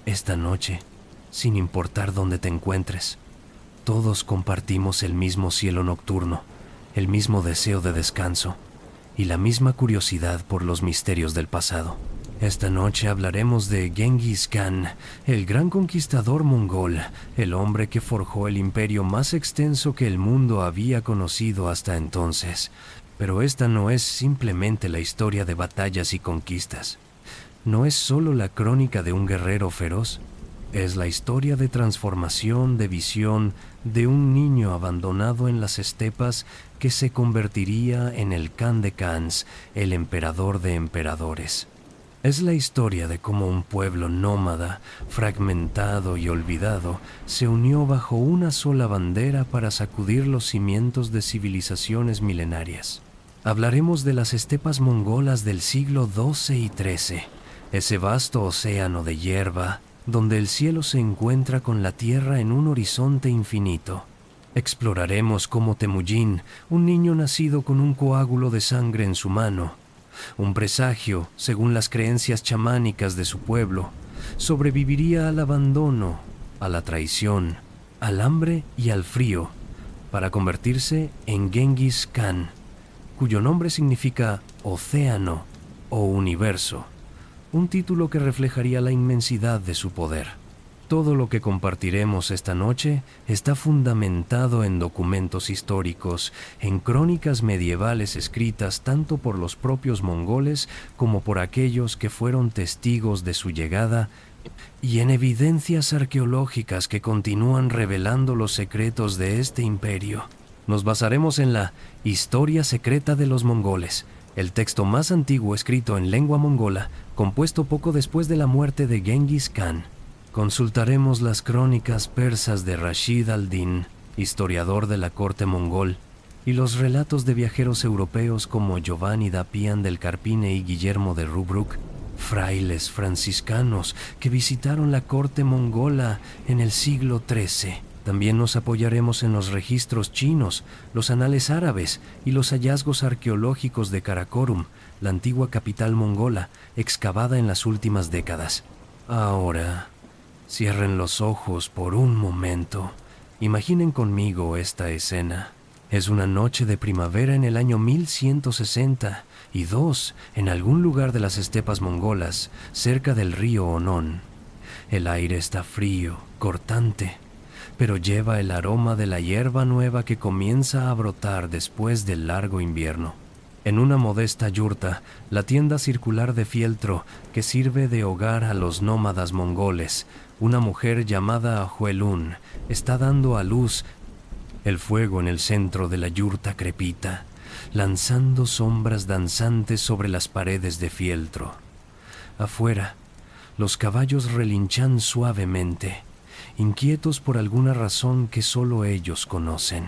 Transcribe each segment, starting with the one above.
Esta noche, sin importar dónde te encuentres, todos compartimos el mismo cielo nocturno, el mismo deseo de descanso y la misma curiosidad por los misterios del pasado. Esta noche hablaremos de Genghis Khan, el gran conquistador mongol, el hombre que forjó el imperio más extenso que el mundo había conocido hasta entonces. Pero esta no es simplemente la historia de batallas y conquistas. No es solo la crónica de un guerrero feroz. Es la historia de transformación, de visión, de un niño abandonado en las estepas que se convertiría en el Khan de Khans, el emperador de emperadores. Es la historia de cómo un pueblo nómada, fragmentado y olvidado, se unió bajo una sola bandera para sacudir los cimientos de civilizaciones milenarias. Hablaremos de las estepas mongolas del siglo XII y XIII, ese vasto océano de hierba, donde el cielo se encuentra con la tierra en un horizonte infinito. Exploraremos cómo Temujin, un niño nacido con un coágulo de sangre en su mano, un presagio, según las creencias chamánicas de su pueblo, sobreviviría al abandono, a la traición, al hambre y al frío, para convertirse en Genghis Khan, cuyo nombre significa océano o universo, un título que reflejaría la inmensidad de su poder. Todo lo que compartiremos esta noche está fundamentado en documentos históricos, en crónicas medievales escritas tanto por los propios mongoles como por aquellos que fueron testigos de su llegada, y en evidencias arqueológicas que continúan revelando los secretos de este imperio. Nos basaremos en la Historia secreta de los mongoles, el texto más antiguo escrito en lengua mongola, compuesto poco después de la muerte de Genghis Khan. Consultaremos las crónicas persas de Rashid al-Din, historiador de la corte mongol, y los relatos de viajeros europeos como Giovanni da Pian del Carpine y Guillermo de Rubruck, frailes franciscanos que visitaron la corte mongola en el siglo XIII. También nos apoyaremos en los registros chinos, los anales árabes y los hallazgos arqueológicos de Karakorum, la antigua capital mongola, excavada en las últimas décadas. Ahora, cierren los ojos por un momento. Imaginen conmigo esta escena. Es una noche de primavera en el año 1162, en algún lugar de las estepas mongolas, cerca del río Onon. El aire está frío, cortante, pero lleva el aroma de la hierba nueva que comienza a brotar después del largo invierno. En una modesta yurta, la tienda circular de fieltro que sirve de hogar a los nómadas mongoles, una mujer llamada Huelun está dando a luz. El fuego en el centro de la yurta crepita, lanzando sombras danzantes sobre las paredes de fieltro. Afuera, los caballos relinchan suavemente, inquietos por alguna razón que solo ellos conocen.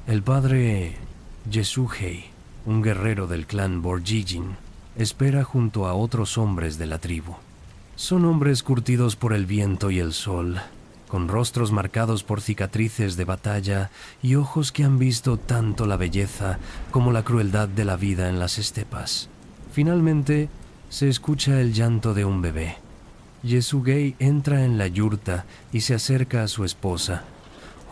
El padre Yesugei, un guerrero del clan Borjigin, espera junto a otros hombres de la tribu. Son hombres curtidos por el viento y el sol, con rostros marcados por cicatrices de batalla y ojos que han visto tanto la belleza como la crueldad de la vida en las estepas. Finalmente, se escucha el llanto de un bebé. Yesugei entra en la yurta y se acerca a su esposa.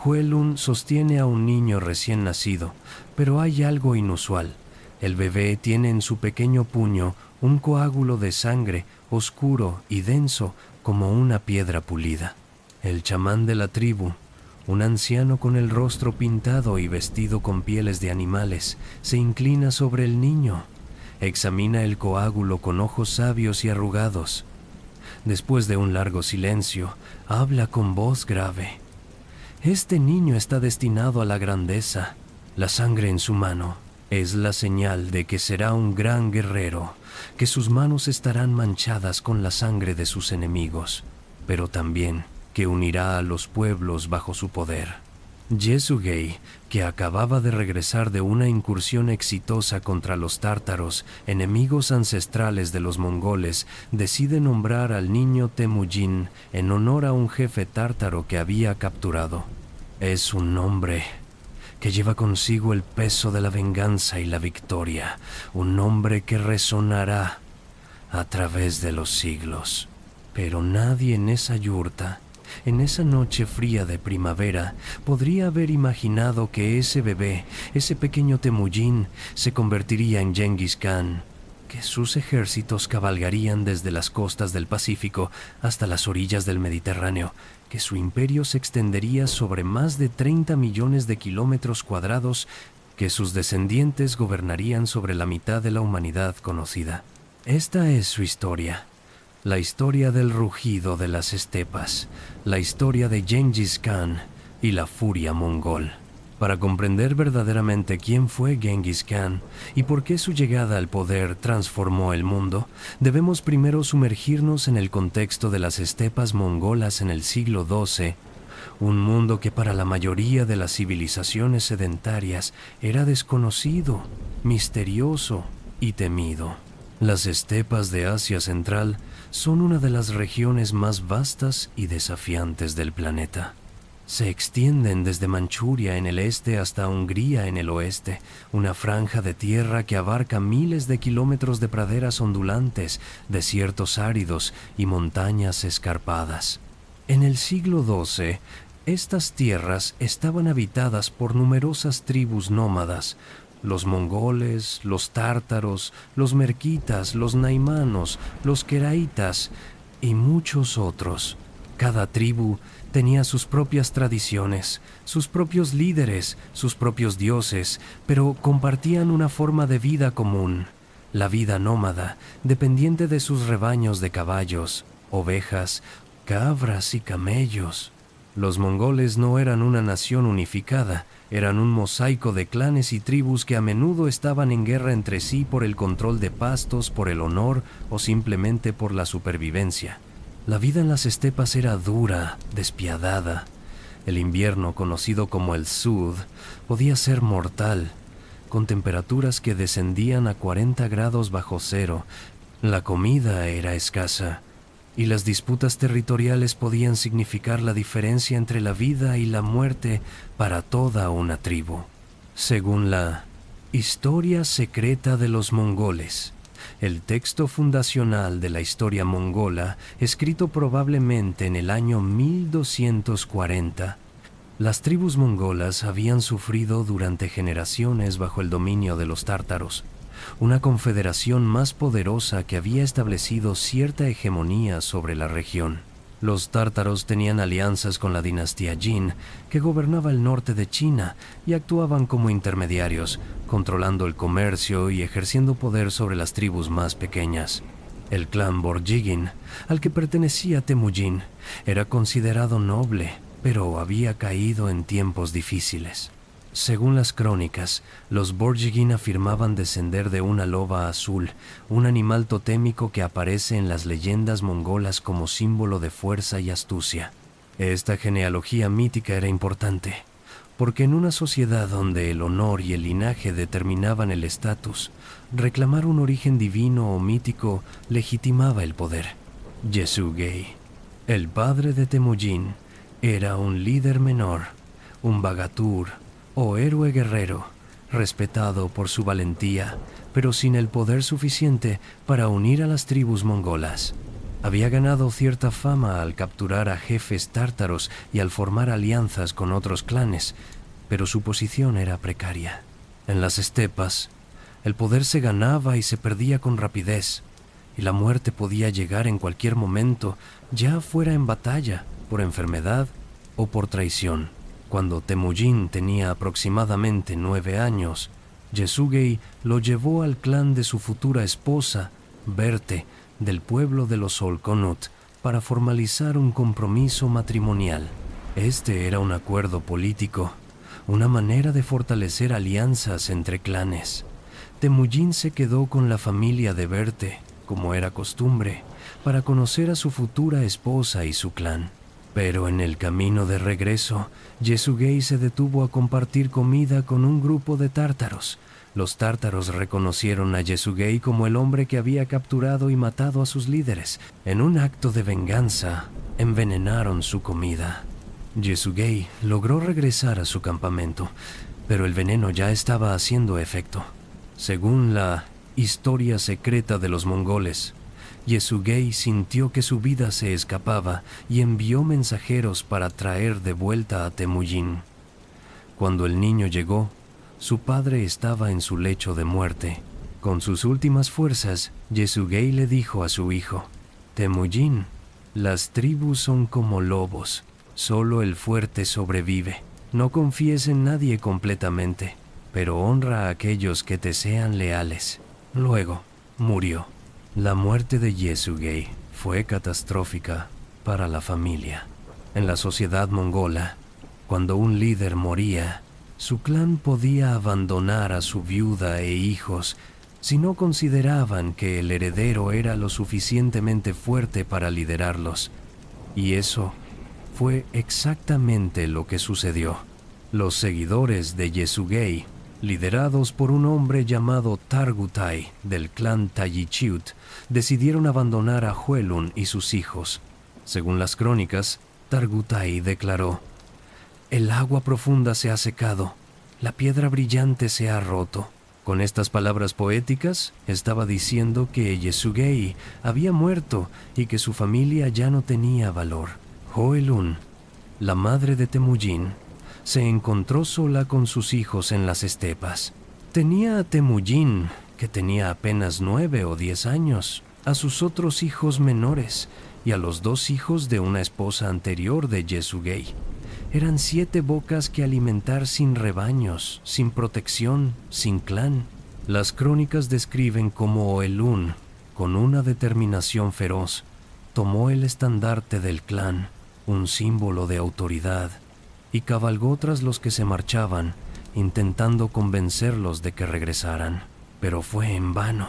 Huelun sostiene a un niño recién nacido, pero hay algo inusual. El bebé tiene en su pequeño puño un coágulo de sangre oscuro y denso como una piedra pulida. El chamán de la tribu, un anciano con el rostro pintado y vestido con pieles de animales, se inclina sobre el niño. Examina el coágulo con ojos sabios y arrugados. Después de un largo silencio, habla con voz grave. Este niño está destinado a la grandeza. La sangre en su mano es la señal de que será un gran guerrero, que sus manos estarán manchadas con la sangre de sus enemigos, pero también que unirá a los pueblos bajo su poder. Yesugei, que acababa de regresar de una incursión exitosa contra los tártaros, enemigos ancestrales de los mongoles, decide nombrar al niño Temujin en honor a un jefe tártaro que había capturado. Es un nombre que lleva consigo el peso de la venganza y la victoria, un nombre que resonará a través de los siglos. Pero nadie en esa yurta, en esa noche fría de primavera, podría haber imaginado que ese bebé, ese pequeño Temujin, se convertiría en Genghis Khan, que sus ejércitos cabalgarían desde las costas del Pacífico hasta las orillas del Mediterráneo, que su imperio se extendería sobre más de 30 millones de kilómetros cuadrados, que sus descendientes gobernarían sobre la mitad de la humanidad conocida. Esta es su historia. La historia del rugido de las estepas, la historia de Genghis Khan y la furia mongol. Para comprender verdaderamente quién fue Genghis Khan y por qué su llegada al poder transformó el mundo, debemos primero sumergirnos en el contexto de las estepas mongolas en el siglo XII, un mundo que para la mayoría de las civilizaciones sedentarias era desconocido, misterioso y temido. Las estepas de Asia Central son una de las regiones más vastas y desafiantes del planeta. Se extienden desde Manchuria en el este hasta Hungría en el oeste, una franja de tierra que abarca miles de kilómetros de praderas ondulantes, desiertos áridos y montañas escarpadas. En el siglo XII, estas tierras estaban habitadas por numerosas tribus nómadas, los mongoles, los tártaros, los merquitas, los naimanos, los queraitas y muchos otros. Cada tribu tenía sus propias tradiciones, sus propios líderes, sus propios dioses, pero compartían una forma de vida común, la vida nómada, dependiente de sus rebaños de caballos, ovejas, cabras y camellos. Los mongoles no eran una nación unificada, eran un mosaico de clanes y tribus que a menudo estaban en guerra entre sí por el control de pastos, por el honor o simplemente por la supervivencia. La vida en las estepas era dura, despiadada. El invierno, conocido como el Sud, podía ser mortal, con temperaturas que descendían a 40 grados bajo cero. La comida era escasa, y las disputas territoriales podían significar la diferencia entre la vida y la muerte para toda una tribu. Según la Historia secreta de los mongoles, el texto fundacional de la historia mongola, escrito probablemente en el año 1240, las tribus mongolas habían sufrido durante generaciones bajo el dominio de los tártaros, una confederación más poderosa que había establecido cierta hegemonía sobre la región. Los tártaros tenían alianzas con la dinastía Jin, que gobernaba el norte de China, y actuaban como intermediarios, controlando el comercio y ejerciendo poder sobre las tribus más pequeñas. El clan Borjigin, al que pertenecía Temujin, era considerado noble, pero había caído en tiempos difíciles. Según las crónicas, los Borjigin afirmaban descender de una loba azul, un animal totémico que aparece en las leyendas mongolas como símbolo de fuerza y astucia. Esta genealogía mítica era importante, porque en una sociedad donde el honor y el linaje determinaban el estatus, reclamar un origen divino o mítico legitimaba el poder. Yesugei, el padre de Temujin, era un líder menor, un bagatur o héroe guerrero, respetado por su valentía, pero sin el poder suficiente para unir a las tribus mongolas. Había ganado cierta fama al capturar a jefes tártaros y al formar alianzas con otros clanes, pero su posición era precaria. En las estepas, el poder se ganaba y se perdía con rapidez, y la muerte podía llegar en cualquier momento, ya fuera en batalla, por enfermedad o por traición. Cuando Temujin tenía aproximadamente 9 años, Yesugei lo llevó al clan de su futura esposa, Berte, del pueblo de los Olkonut, para formalizar un compromiso matrimonial. Este era un acuerdo político, una manera de fortalecer alianzas entre clanes. Temujin se quedó con la familia de Berte, como era costumbre, para conocer a su futura esposa y su clan. Pero en el camino de regreso, Yesugei se detuvo a compartir comida con un grupo de tártaros. Los tártaros reconocieron a Yesugei como el hombre que había capturado y matado a sus líderes. En un acto de venganza, envenenaron su comida. Yesugei logró regresar a su campamento, pero el veneno ya estaba haciendo efecto. Según la Historia secreta de los mongoles, Yesugei sintió que su vida se escapaba y envió mensajeros para traer de vuelta a Temujin. Cuando el niño llegó, su padre estaba en su lecho de muerte. Con sus últimas fuerzas, Yesugei le dijo a su hijo: Temujin, las tribus son como lobos, solo el fuerte sobrevive. No confíes en nadie completamente, pero honra a aquellos que te sean leales. Luego, murió. La muerte de Yesugei fue catastrófica para la familia. En la sociedad mongola, cuando un líder moría, su clan podía abandonar a su viuda e hijos si no consideraban que el heredero era lo suficientemente fuerte para liderarlos. Y eso fue exactamente lo que sucedió. Los seguidores de Yesugei, liderados por un hombre llamado Targutai del clan Tayichiut, decidieron abandonar a Huelun y sus hijos. Según las crónicas, Targutai declaró: «El agua profunda se ha secado, la piedra brillante se ha roto». Con estas palabras poéticas, estaba diciendo que Yesugei había muerto y que su familia ya no tenía valor. Hoelun, la madre de Temujin, se encontró sola con sus hijos en las estepas. Tenía a Temujin, que tenía apenas 9 o 10 años, a sus otros hijos menores y a los 2 hijos de una esposa anterior de Yesugei. Eran 7 bocas que alimentar sin rebaños, sin protección, sin clan. Las crónicas describen cómo Hoelun, con una determinación feroz, tomó el estandarte del clan, un símbolo de autoridad, y cabalgó tras los que se marchaban, intentando convencerlos de que regresaran. Pero fue en vano.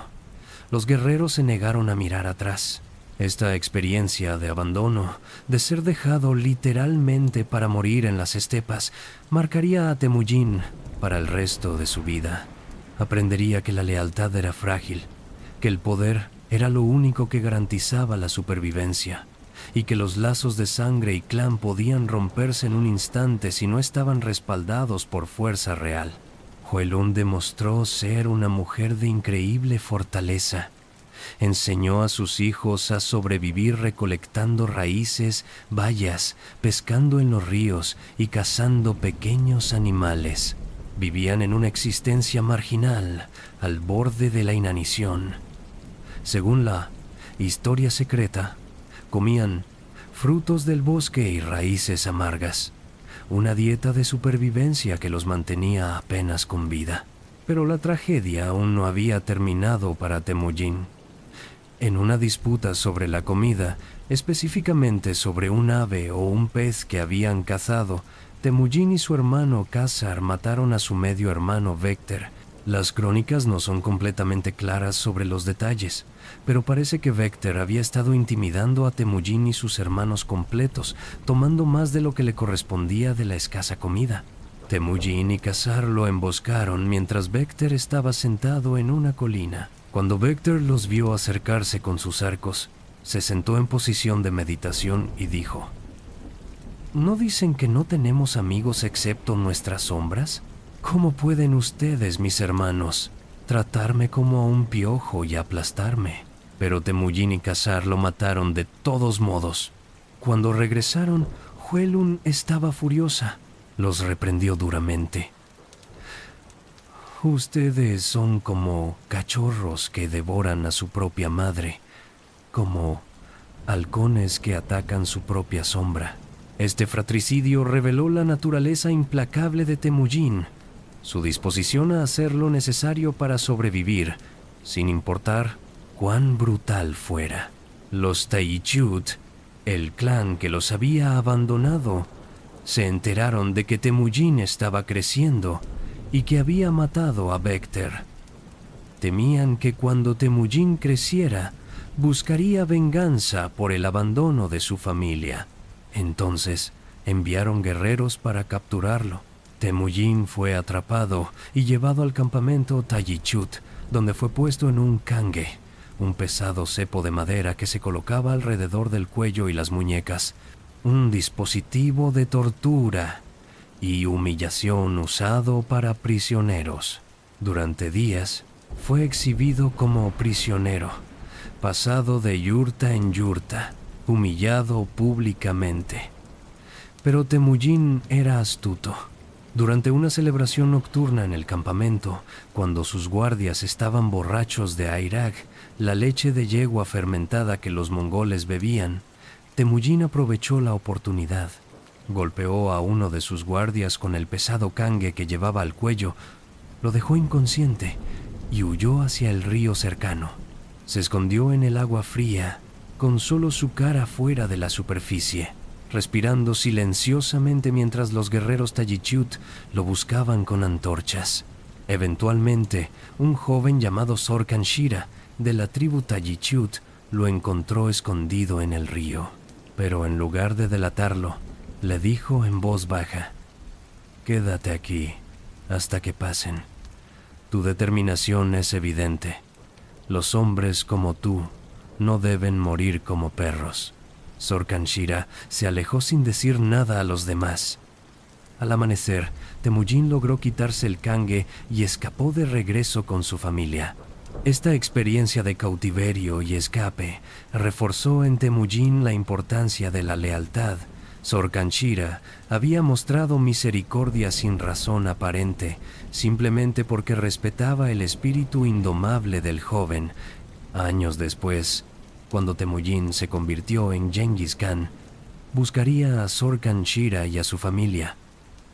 Los guerreros se negaron a mirar atrás. Esta experiencia de abandono, de ser dejado literalmente para morir en las estepas, marcaría a Temujin para el resto de su vida. Aprendería que la lealtad era frágil, que el poder era lo único que garantizaba la supervivencia, y que los lazos de sangre y clan podían romperse en un instante si no estaban respaldados por fuerza real. Hoelun demostró ser una mujer de increíble fortaleza. Enseñó a sus hijos a sobrevivir recolectando raíces, bayas, pescando en los ríos y cazando pequeños animales. Vivían en una existencia marginal, al borde de la inanición. Según la historia secreta, comían frutos del bosque y raíces amargas, una dieta de supervivencia que los mantenía apenas con vida. Pero la tragedia aún no había terminado para Temujin. En una disputa sobre la comida, específicamente sobre un ave o un pez que habían cazado, Temujin y su hermano Khazar mataron a su medio hermano Vecter. Las crónicas no son completamente claras sobre los detalles, pero parece que Vecter había estado intimidando a Temujin y sus hermanos completos, tomando más de lo que le correspondía de la escasa comida. Temujin y Khazar lo emboscaron mientras Vecter estaba sentado en una colina. Cuando Vecter los vio acercarse con sus arcos, se sentó en posición de meditación y dijo: ¿No dicen que no tenemos amigos excepto nuestras sombras? ¿Cómo pueden ustedes, mis hermanos, tratarme como a un piojo y aplastarme? Pero Temujin y Khazar lo mataron de todos modos. Cuando regresaron, Hoelun estaba furiosa. Los reprendió duramente. Ustedes son como cachorros que devoran a su propia madre, como halcones que atacan su propia sombra. Este fratricidio reveló la naturaleza implacable de Temujin, su disposición a hacer lo necesario para sobrevivir, sin importar cuán brutal fuera. Los Tayichiut, el clan que los había abandonado, se enteraron de que Temujin estaba creciendo y que había matado a Vecter. Temían que cuando Temujin creciera, buscaría venganza por el abandono de su familia. Entonces, enviaron guerreros para capturarlo. Temujin fue atrapado y llevado al campamento Tayichut, donde fue puesto en un cangue, un pesado cepo de madera que se colocaba alrededor del cuello y las muñecas, un dispositivo de tortura y humillación usado para prisioneros. Durante días, fue exhibido como prisionero, pasado de yurta en yurta, humillado públicamente. Pero Temujin era astuto. Durante una celebración nocturna en el campamento, cuando sus guardias estaban borrachos de airag, la leche de yegua fermentada que los mongoles bebían, Temujin aprovechó la oportunidad. Golpeó a uno de sus guardias con el pesado cangue que llevaba al cuello, lo dejó inconsciente y huyó hacia el río cercano. Se escondió en el agua fría, con solo su cara fuera de la superficie, respirando silenciosamente mientras los guerreros Tayichut lo buscaban con antorchas. Eventualmente, un joven llamado Sorkan Shira, de la tribu Tayichut, lo encontró escondido en el río. Pero en lugar de delatarlo, le dijo en voz baja: «Quédate aquí hasta que pasen. Tu determinación es evidente. Los hombres como tú no deben morir como perros». Sorkan Shira se alejó sin decir nada a los demás. Al amanecer, Temujin logró quitarse el cangue y escapó de regreso con su familia. Esta experiencia de cautiverio y escape reforzó en Temujin la importancia de la lealtad. Sorkan Shira había mostrado misericordia sin razón aparente, simplemente porque respetaba el espíritu indomable del joven. Años después, cuando Temujin se convirtió en Genghis Khan, buscaría a Sorkan Shira y a su familia,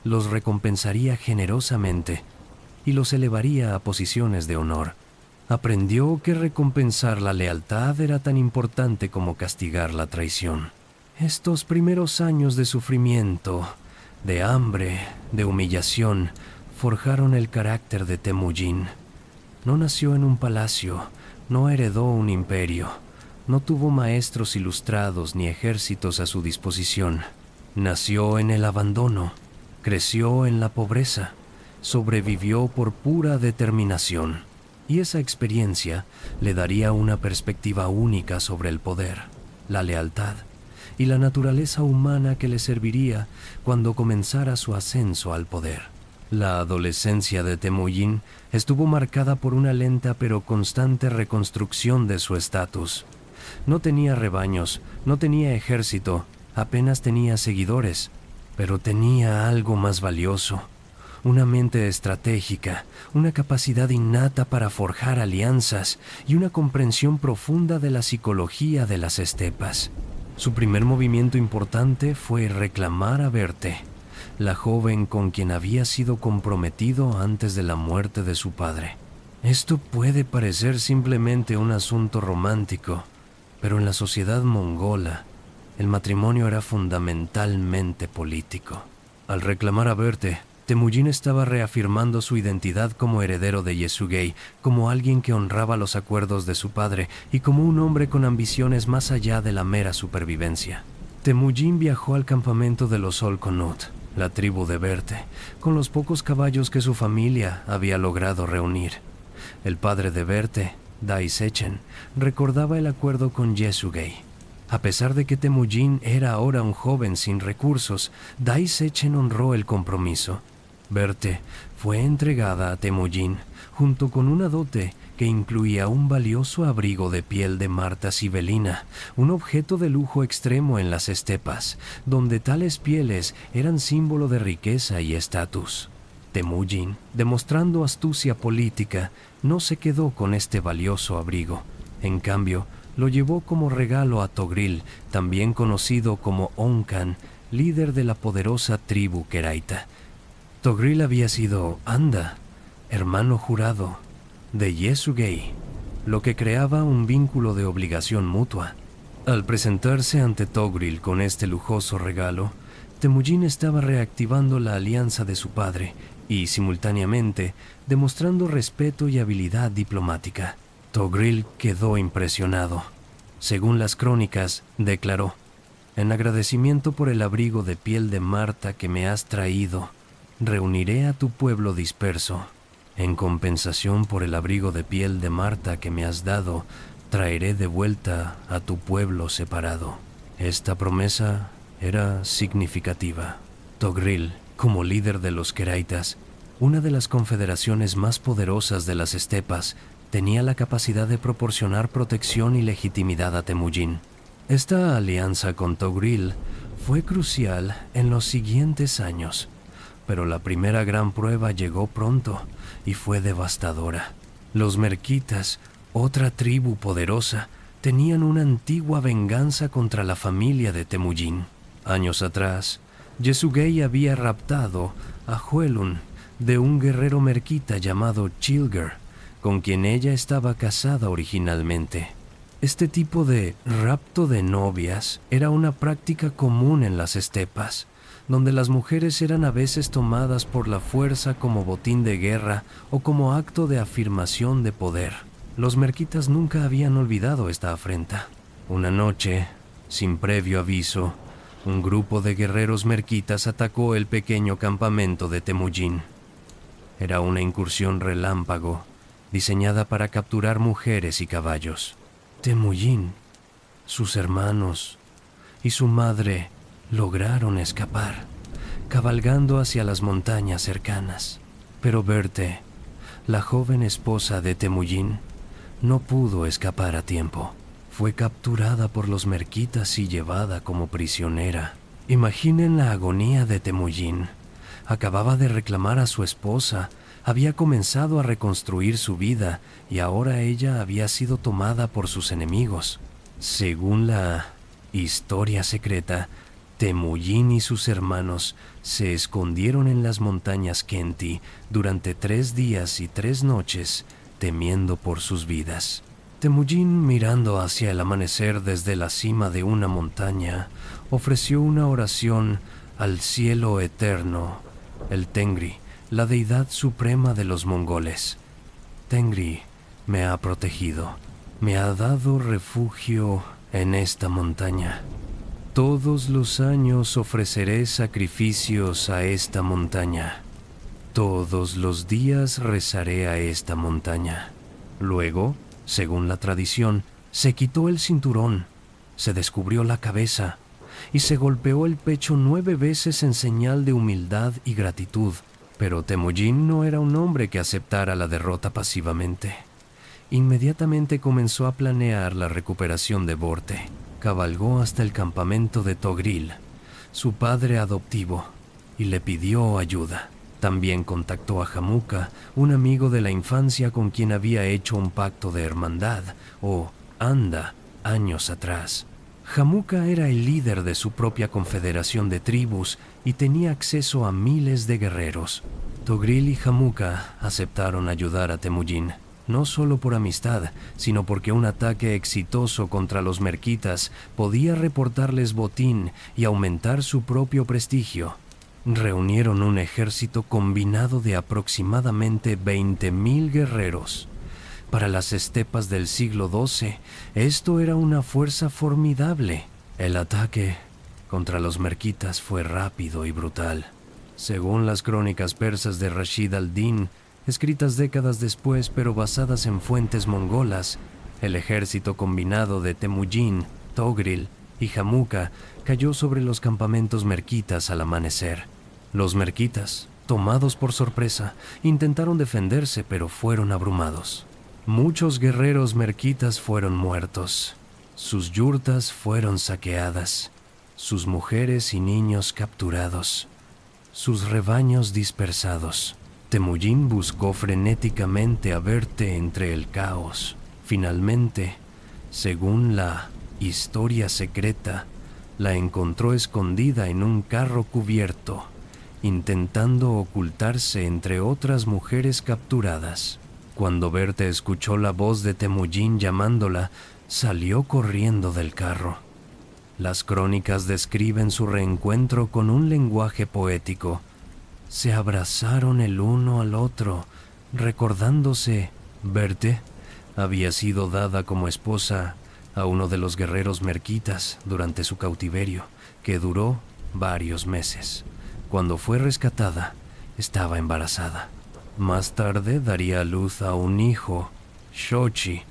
los recompensaría generosamente y los elevaría a posiciones de honor. Aprendió que recompensar la lealtad era tan importante como castigar la traición. Estos primeros años de sufrimiento, de hambre, de humillación, forjaron el carácter de Temujin. No nació en un palacio, no heredó un imperio, no tuvo maestros ilustrados ni ejércitos a su disposición. Nació en el abandono, creció en la pobreza, sobrevivió por pura determinación. Y esa experiencia le daría una perspectiva única sobre el poder, la lealtad y la naturaleza humana que le serviría cuando comenzara su ascenso al poder. La adolescencia de Temujin estuvo marcada por una lenta pero constante reconstrucción de su estatus. No tenía rebaños, no tenía ejército, apenas tenía seguidores, pero tenía algo más valioso: una mente estratégica, una capacidad innata para forjar alianzas y una comprensión profunda de la psicología de las estepas. Su primer movimiento importante fue reclamar a Berthe, la joven con quien había sido comprometido antes de la muerte de su padre. Esto puede parecer simplemente un asunto romántico, pero en la sociedad mongola, el matrimonio era fundamentalmente político. Al reclamar a Berthe, Temujin estaba reafirmando su identidad como heredero de Yesugei, como alguien que honraba los acuerdos de su padre y como un hombre con ambiciones más allá de la mera supervivencia. Temujin viajó al campamento de los Olkonut, la tribu de Berthe, con los pocos caballos que su familia había logrado reunir. El padre de Berthe, Dai Sechen, recordaba el acuerdo con Yesugei. A pesar de que Temujin era ahora un joven sin recursos, Dai Sechen honró el compromiso. Berthe fue entregada a Temujin junto con una dote que incluía un valioso abrigo de piel de marta sibelina, un objeto de lujo extremo en las estepas, donde tales pieles eran símbolo de riqueza y estatus. Temujin, demostrando astucia política, no se quedó con este valioso abrigo. En cambio, lo llevó como regalo a Togril, también conocido como Onkan, líder de la poderosa tribu Keraita. Togril había sido Anda, hermano jurado de Yesugei, lo que creaba un vínculo de obligación mutua. Al presentarse ante Togril con este lujoso regalo, Temujin estaba reactivando la alianza de su padre y, simultáneamente, demostrando respeto y habilidad diplomática. Togril quedó impresionado. Según las crónicas, declaró: «En agradecimiento por el abrigo de piel de marta que me has traído, reuniré a tu pueblo disperso. En compensación por el abrigo de piel de marta que me has dado, traeré de vuelta a tu pueblo separado». Esta promesa era significativa. Togril, como líder de los Keraitas, una de las confederaciones más poderosas de las estepas, tenía la capacidad de proporcionar protección y legitimidad a Temujin. Esta alianza con Togril fue crucial en los siguientes años, pero la primera gran prueba llegó pronto y fue devastadora. Los merquitas, otra tribu poderosa, tenían una antigua venganza contra la familia de Temujin. Años atrás, Yesugei había raptado a Huelun de un guerrero merquita llamado Chilger, con quien ella estaba casada originalmente. Este tipo de rapto de novias era una práctica común en las estepas, donde las mujeres eran a veces tomadas por la fuerza como botín de guerra o como acto de afirmación de poder. Los merquitas nunca habían olvidado esta afrenta. Una noche, sin previo aviso, un grupo de guerreros merquitas atacó el pequeño campamento de Temujin. Era una incursión relámpago, diseñada para capturar mujeres y caballos. Temujin, sus hermanos y su madre lograron escapar, cabalgando hacia las montañas cercanas. Pero Berthe, la joven esposa de Temujin, no pudo escapar a tiempo. Fue capturada por los merquitas y llevada como prisionera. Imaginen la agonía de Temujin. Acababa de reclamar a su esposa, había comenzado a reconstruir su vida y ahora ella había sido tomada por sus enemigos. Según la historia secreta, Temujin y sus hermanos se escondieron en las montañas Khenti durante 3 días y 3 noches, temiendo por sus vidas. Temujin, mirando hacia el amanecer desde la cima de una montaña, ofreció una oración al cielo eterno, el Tengri, la deidad suprema de los mongoles. Tengri me ha protegido, me ha dado refugio en esta montaña. Todos los años ofreceré sacrificios a esta montaña. Todos los días rezaré a esta montaña. Luego, según la tradición, se quitó el cinturón, se descubrió la cabeza y se golpeó el pecho 9 veces en señal de humildad y gratitud. Pero Temujin no era un hombre que aceptara la derrota pasivamente. Inmediatamente comenzó a planear la recuperación de Borte. Cabalgó hasta el campamento de Togril, su padre adoptivo, y le pidió ayuda. También contactó a Jamuka, un amigo de la infancia con quien había hecho un pacto de hermandad, o anda, años atrás. Jamuka era el líder de su propia confederación de tribus y tenía acceso a miles de guerreros. Togril y Jamuka aceptaron ayudar a Temujin, no solo por amistad, sino porque un ataque exitoso contra los merquitas podía reportarles botín y aumentar su propio prestigio. Reunieron un ejército combinado de aproximadamente 20.000 guerreros. Para las estepas del siglo XII, esto era una fuerza formidable. El ataque contra los merquitas fue rápido y brutal. Según las crónicas persas de Rashid al-Din, escritas décadas después pero basadas en fuentes mongolas, el ejército combinado de Temujin, Togril y Jamuka cayó sobre los campamentos merquitas al amanecer. Los merquitas, tomados por sorpresa, intentaron defenderse pero fueron abrumados. Muchos guerreros merquitas fueron muertos, sus yurtas fueron saqueadas, sus mujeres y niños capturados, sus rebaños dispersados. Temujin buscó frenéticamente a Berthe entre el caos. Finalmente, según la historia secreta, la encontró escondida en un carro cubierto, intentando ocultarse entre otras mujeres capturadas. Cuando Berthe escuchó la voz de Temujin llamándola, salió corriendo del carro. Las crónicas describen su reencuentro con un lenguaje poético. Se abrazaron el uno al otro, recordándose. Berthe había sido dada como esposa a uno de los guerreros merquitas durante su cautiverio, que duró varios meses. Cuando fue rescatada, estaba embarazada. Más tarde daría a luz a un hijo, Shochi,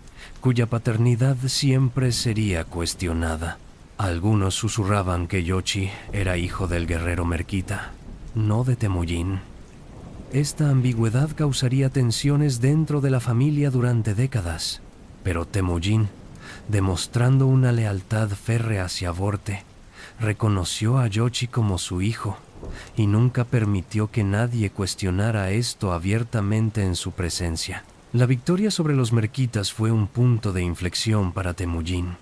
cuya paternidad siempre sería cuestionada. Algunos susurraban que Yoshi era hijo del guerrero merquita, no de Temujin. Esta ambigüedad causaría tensiones dentro de la familia durante décadas. Pero Temujin, demostrando una lealtad férrea hacia Vorte, reconoció a Yoshi como su hijo y nunca permitió que nadie cuestionara esto abiertamente en su presencia. La victoria sobre los merquitas fue un punto de inflexión para Temujin.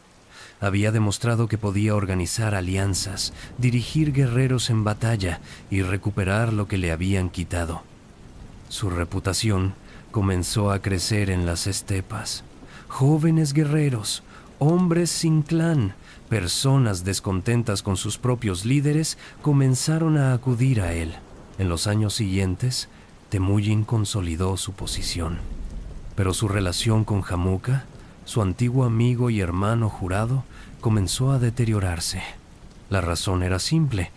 Había demostrado que podía organizar alianzas, dirigir guerreros en batalla y recuperar lo que le habían quitado. Su reputación comenzó a crecer en las estepas. Jóvenes guerreros, hombres sin clan, personas descontentas con sus propios líderes comenzaron a acudir a él. En los años siguientes, Temujin consolidó su posición. Pero su relación con Hamuka, su antiguo amigo y hermano jurado, comenzó a deteriorarse. La razón era simple.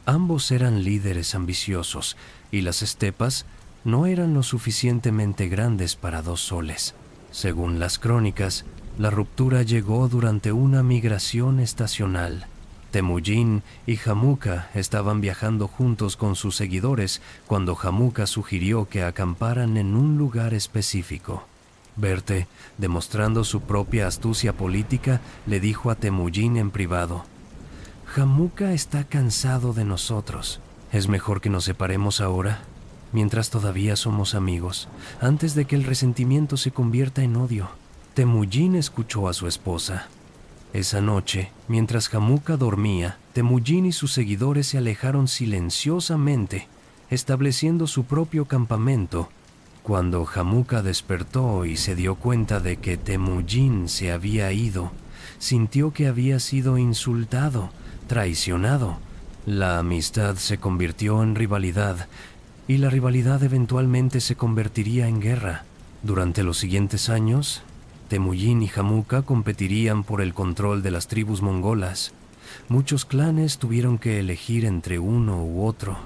Ambos eran líderes ambiciosos y las estepas no eran lo suficientemente grandes para dos soles. Según las crónicas, la ruptura llegó durante una migración estacional. Temujin y Hamuka estaban viajando juntos con sus seguidores cuando Hamuka sugirió que acamparan en un lugar específico. Verte, demostrando su propia astucia política, le dijo a Temujin en privado: «Hamuka está cansado de nosotros. Es mejor que nos separemos ahora, mientras todavía somos amigos, antes de que el resentimiento se convierta en odio». Temujin escuchó a su esposa. Esa noche, mientras Hamuka dormía, Temujin y sus seguidores se alejaron silenciosamente, estableciendo su propio campamento. Cuando Hamuka despertó y se dio cuenta de que Temujin se había ido, sintió que había sido insultado, traicionado. La amistad se convirtió en rivalidad, y la rivalidad eventualmente se convertiría en guerra. Durante los siguientes años, Temujin y Hamuka competirían por el control de las tribus mongolas. Muchos clanes tuvieron que elegir entre uno u otro.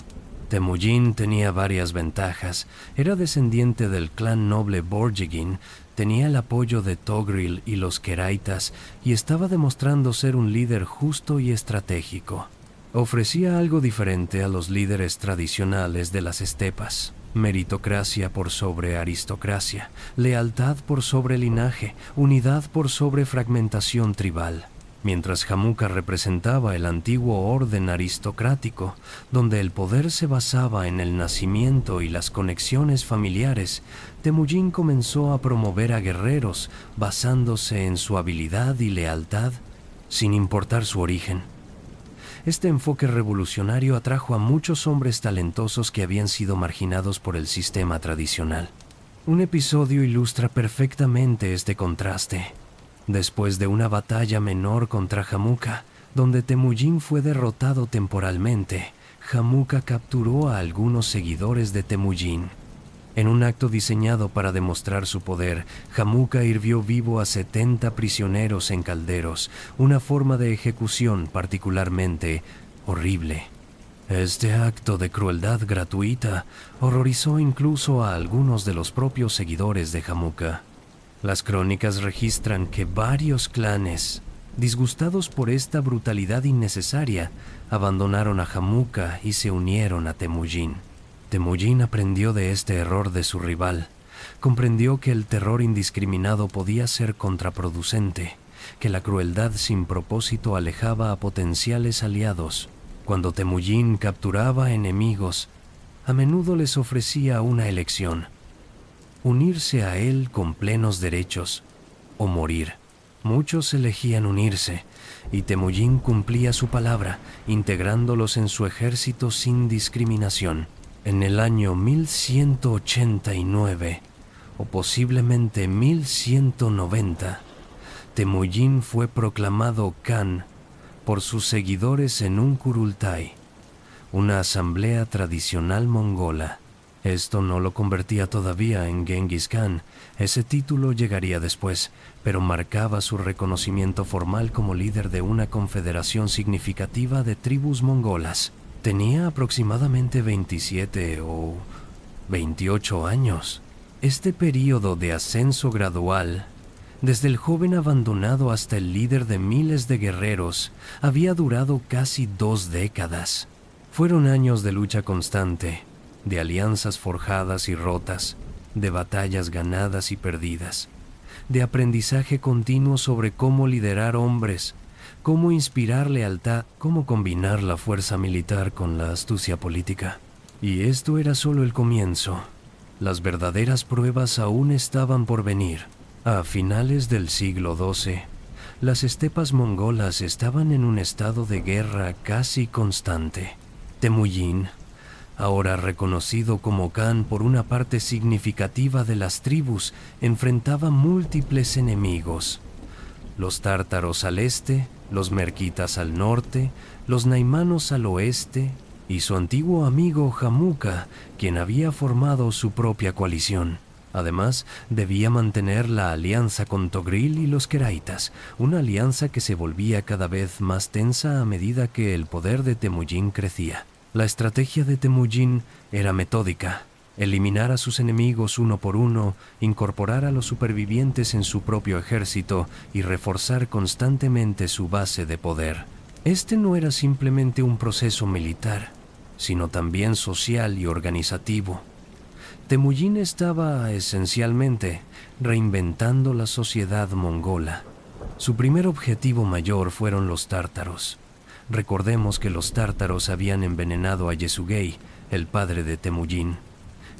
Temujin tenía varias ventajas. Era descendiente del clan noble Borjigin, tenía el apoyo de Togril y los Keraitas y estaba demostrando ser un líder justo y estratégico. Ofrecía algo diferente a los líderes tradicionales de las estepas: meritocracia por sobre aristocracia, lealtad por sobre linaje, unidad por sobre fragmentación tribal. Mientras Hamuka representaba el antiguo orden aristocrático, donde el poder se basaba en el nacimiento y las conexiones familiares, Temujin comenzó a promover a guerreros basándose en su habilidad y lealtad, sin importar su origen. Este enfoque revolucionario atrajo a muchos hombres talentosos que habían sido marginados por el sistema tradicional. Un episodio ilustra perfectamente este contraste. Después de una batalla menor contra Hamuka, donde Temujin fue derrotado temporalmente, Hamuka capturó a algunos seguidores de Temujin. En un acto diseñado para demostrar su poder, Hamuka hirvió vivo a 70 prisioneros en calderos, una forma de ejecución particularmente horrible. Este acto de crueldad gratuita horrorizó incluso a algunos de los propios seguidores de Hamuka. Las crónicas registran que varios clanes, disgustados por esta brutalidad innecesaria, abandonaron a Hamuka y se unieron a Temujin. Temujin aprendió de este error de su rival. Comprendió que el terror indiscriminado podía ser contraproducente, que la crueldad sin propósito alejaba a potenciales aliados. Cuando Temujin capturaba enemigos, a menudo les ofrecía una elección: unirse a él con plenos derechos o morir. Muchos elegían unirse, y Temujin cumplía su palabra, integrándolos en su ejército sin discriminación. En el año 1189, o posiblemente 1190, Temujin fue proclamado Khan por sus seguidores en un Kurultai, una asamblea tradicional mongola. Esto no lo convertía todavía en Genghis Khan. Ese título llegaría después, pero marcaba su reconocimiento formal como líder de una confederación significativa de tribus mongolas. Tenía aproximadamente 27 o 28 años. Este período de ascenso gradual, desde el joven abandonado hasta el líder de miles de guerreros, había durado casi 2 décadas. Fueron años de lucha constante, de alianzas forjadas y rotas, de batallas ganadas y perdidas, de aprendizaje continuo sobre cómo liderar hombres, cómo inspirar lealtad, cómo combinar la fuerza militar con la astucia política. Y esto era solo el comienzo. Las verdaderas pruebas aún estaban por venir. A finales del siglo XII, las estepas mongolas estaban en un estado de guerra casi constante. Temujin, ahora reconocido como Khan por una parte significativa de las tribus, enfrentaba múltiples enemigos. Los tártaros al este, los merquitas al norte, los naimanos al oeste, y su antiguo amigo Jamuka, quien había formado su propia coalición. Además, debía mantener la alianza con Togril y los Keraitas, una alianza que se volvía cada vez más tensa a medida que el poder de Temujin crecía. La estrategia de Temujin era metódica: eliminar a sus enemigos uno por uno, incorporar a los supervivientes en su propio ejército y reforzar constantemente su base de poder. Este no era simplemente un proceso militar, sino también social y organizativo. Temujin estaba, esencialmente, reinventando la sociedad mongola. Su primer objetivo mayor fueron los tártaros. Recordemos que los tártaros habían envenenado a Yesugei, el padre de Temujin.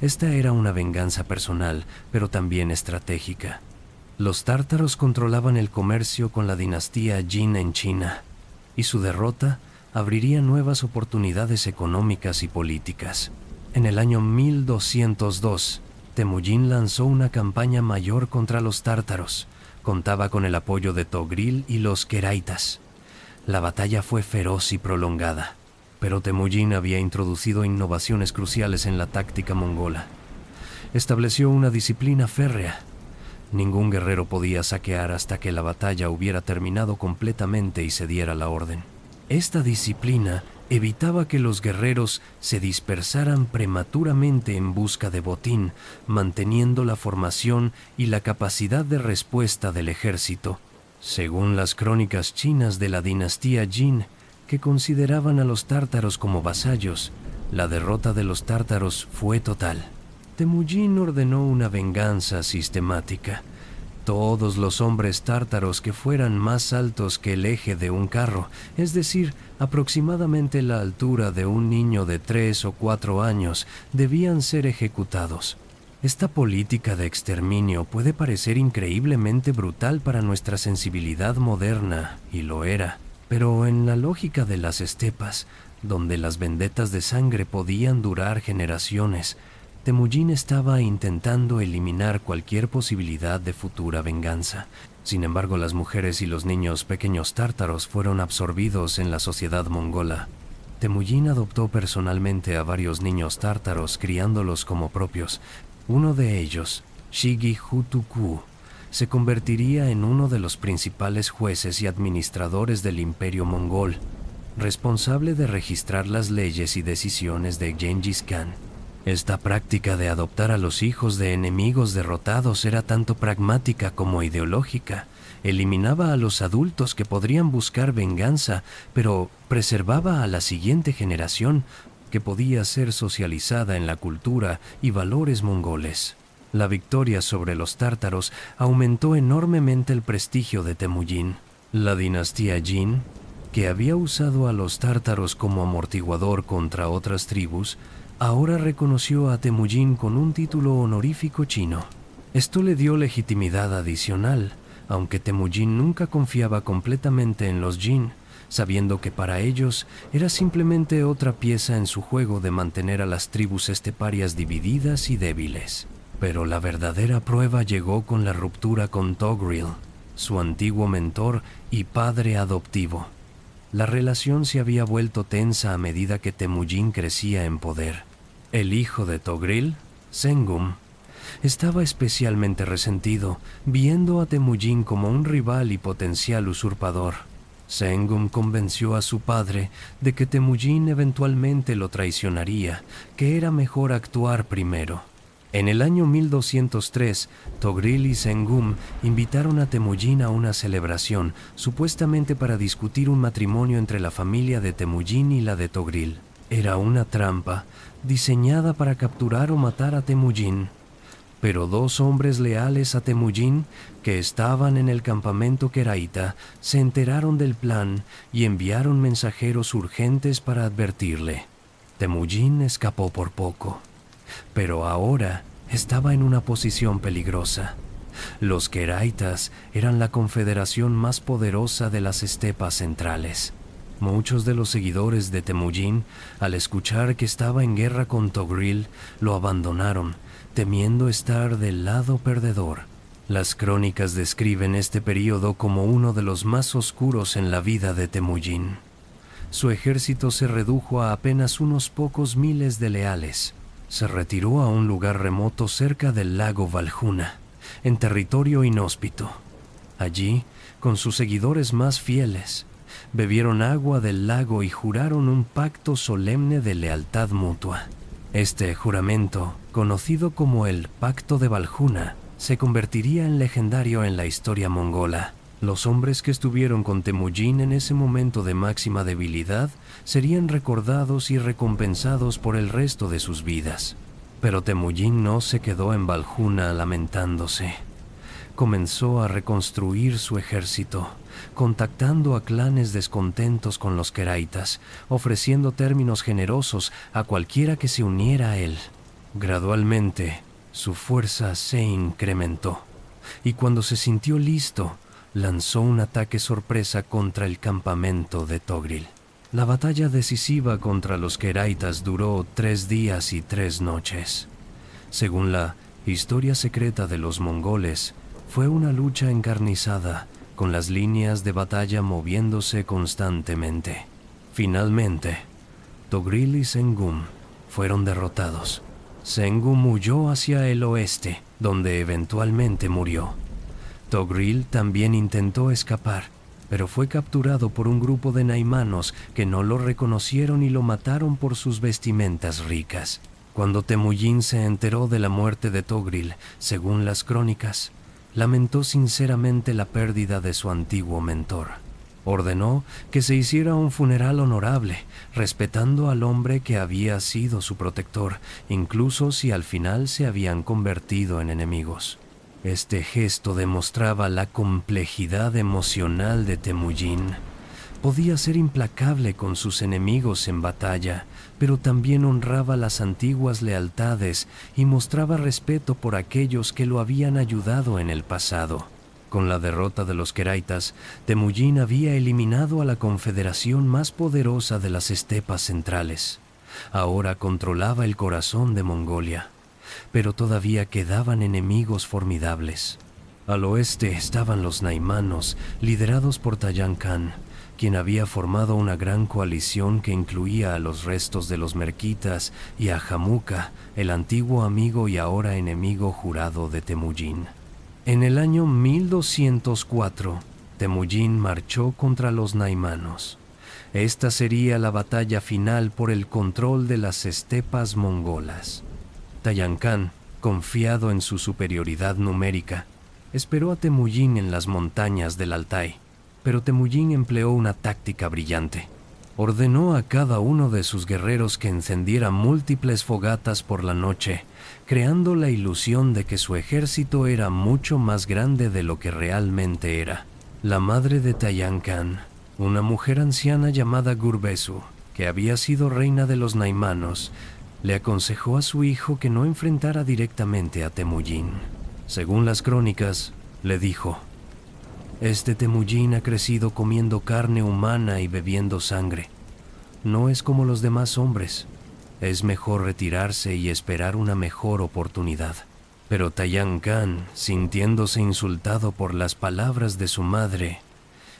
Esta era una venganza personal, pero también estratégica. Los tártaros controlaban el comercio con la dinastía Jin en China, y su derrota abriría nuevas oportunidades económicas y políticas. En el año 1202, Temujin lanzó una campaña mayor contra los tártaros. Contaba con el apoyo de Togril y los Keraitas. La batalla fue feroz y prolongada, pero Temujin había introducido innovaciones cruciales en la táctica mongola. Estableció una disciplina férrea. Ningún guerrero podía saquear hasta que la batalla hubiera terminado completamente y se diera la orden. Esta disciplina evitaba que los guerreros se dispersaran prematuramente en busca de botín, manteniendo la formación y la capacidad de respuesta del ejército. Según las crónicas chinas de la dinastía Jin, que consideraban a los tártaros como vasallos, la derrota de los tártaros fue total. Temujin ordenó una venganza sistemática. Todos los hombres tártaros que fueran más altos que el eje de un carro, es decir, aproximadamente la altura de un niño de 3 o 4 años, debían ser ejecutados. Esta política de exterminio puede parecer increíblemente brutal para nuestra sensibilidad moderna, y lo era, pero en la lógica de las estepas, donde las vendetas de sangre podían durar generaciones, Temujin estaba intentando eliminar cualquier posibilidad de futura venganza. Sin embargo, las mujeres y los niños pequeños tártaros fueron absorbidos en la sociedad mongola. Temujin adoptó personalmente a varios niños tártaros, criándolos como propios. Uno de ellos, Shigi Hutuku, se convertiría en uno de los principales jueces y administradores del Imperio Mongol, responsable de registrar las leyes y decisiones de Gengis Khan. Esta práctica de adoptar a los hijos de enemigos derrotados era tanto pragmática como ideológica. Eliminaba a los adultos que podrían buscar venganza, pero preservaba a la siguiente generación, que podía ser socializada en la cultura y valores mongoles. La victoria sobre los tártaros aumentó enormemente el prestigio de Temujin. La dinastía Jin, que había usado a los tártaros como amortiguador contra otras tribus, ahora reconoció a Temujin con un título honorífico chino. Esto le dio legitimidad adicional, aunque Temujin nunca confiaba completamente en los Jin, sabiendo que para ellos era simplemente otra pieza en su juego de mantener a las tribus esteparias divididas y débiles. Pero la verdadera prueba llegó con la ruptura con Togril, su antiguo mentor y padre adoptivo. La relación se había vuelto tensa a medida que Temujin crecía en poder. El hijo de Togril, Sengum, estaba especialmente resentido, viendo a Temujin como un rival y potencial usurpador. Sengum convenció a su padre de que Temujin eventualmente lo traicionaría, que era mejor actuar primero. En el año 1203, Togril y Sengum invitaron a Temujin a una celebración, supuestamente para discutir un matrimonio entre la familia de Temujin y la de Togril. Era una trampa diseñada para capturar o matar a Temujin, pero dos hombres leales a Temujin que estaban en el campamento queraíta se enteraron del plan y enviaron mensajeros urgentes para advertirle. Temujin escapó por poco, pero ahora estaba en una posición peligrosa. Los queraitas eran la confederación más poderosa de las estepas centrales. Muchos de los seguidores de Temujin, al escuchar que estaba en guerra con Togril, lo abandonaron, temiendo estar del lado perdedor. Las crónicas describen este período como uno de los más oscuros en la vida de Temujin. Su ejército se redujo a apenas unos pocos miles de leales. Se retiró a un lugar remoto cerca del lago Valjuna, en territorio inhóspito. Allí, con sus seguidores más fieles, bebieron agua del lago y juraron un pacto solemne de lealtad mutua. Este juramento, conocido como el Pacto de Valjuna, se convertiría en legendario en la historia mongola. Los hombres que estuvieron con Temujin en ese momento de máxima debilidad serían recordados y recompensados por el resto de sus vidas. Pero Temujin no se quedó en Valjuna lamentándose. Comenzó a reconstruir su ejército, contactando a clanes descontentos con los queraitas, ofreciendo términos generosos a cualquiera que se uniera a él. Gradualmente, su fuerza se incrementó, y cuando se sintió listo, lanzó un ataque sorpresa contra el campamento de Togril. La batalla decisiva contra los queraitas duró 3 días y 3 noches. Según la historia secreta de los mongoles, fue una lucha encarnizada, con las líneas de batalla moviéndose constantemente. Finalmente, Togril y Sengum fueron derrotados. Sengum huyó hacia el oeste, donde eventualmente murió. Togril también intentó escapar, pero fue capturado por un grupo de naimanos que no lo reconocieron y lo mataron por sus vestimentas ricas. Cuando Temujin se enteró de la muerte de Togril, según las crónicas, lamentó sinceramente la pérdida de su antiguo mentor. Ordenó que se hiciera un funeral honorable, respetando al hombre que había sido su protector, incluso si al final se habían convertido en enemigos. Este gesto demostraba la complejidad emocional de Temujin. Podía ser implacable con sus enemigos en batalla, pero también honraba las antiguas lealtades y mostraba respeto por aquellos que lo habían ayudado en el pasado. Con la derrota de los queraitas, Temujin había eliminado a la confederación más poderosa de las estepas centrales. Ahora controlaba el corazón de Mongolia, pero todavía quedaban enemigos formidables. Al oeste estaban los naimanos, liderados por Tayan Khan, quien había formado una gran coalición que incluía a los restos de los merquitas y a Jamuka, el antiguo amigo y ahora enemigo jurado de Temujin. En el año 1204, Temujin marchó contra los naimanos. Esta sería la batalla final por el control de las estepas mongolas. Tayan Khan, confiado en su superioridad numérica, esperó a Temujin en las montañas del Altai, pero Temujin empleó una táctica brillante. Ordenó a cada uno de sus guerreros que encendiera múltiples fogatas por la noche, creando la ilusión de que su ejército era mucho más grande de lo que realmente era. La madre de Tayan Khan, una mujer anciana llamada Gurbesu, que había sido reina de los naimanos, le aconsejó a su hijo que no enfrentara directamente a Temujin. Según las crónicas, le dijo: «Este Temujin ha crecido comiendo carne humana y bebiendo sangre. No es como los demás hombres. Es mejor retirarse y esperar una mejor oportunidad». Pero Tayan Khan, sintiéndose insultado por las palabras de su madre,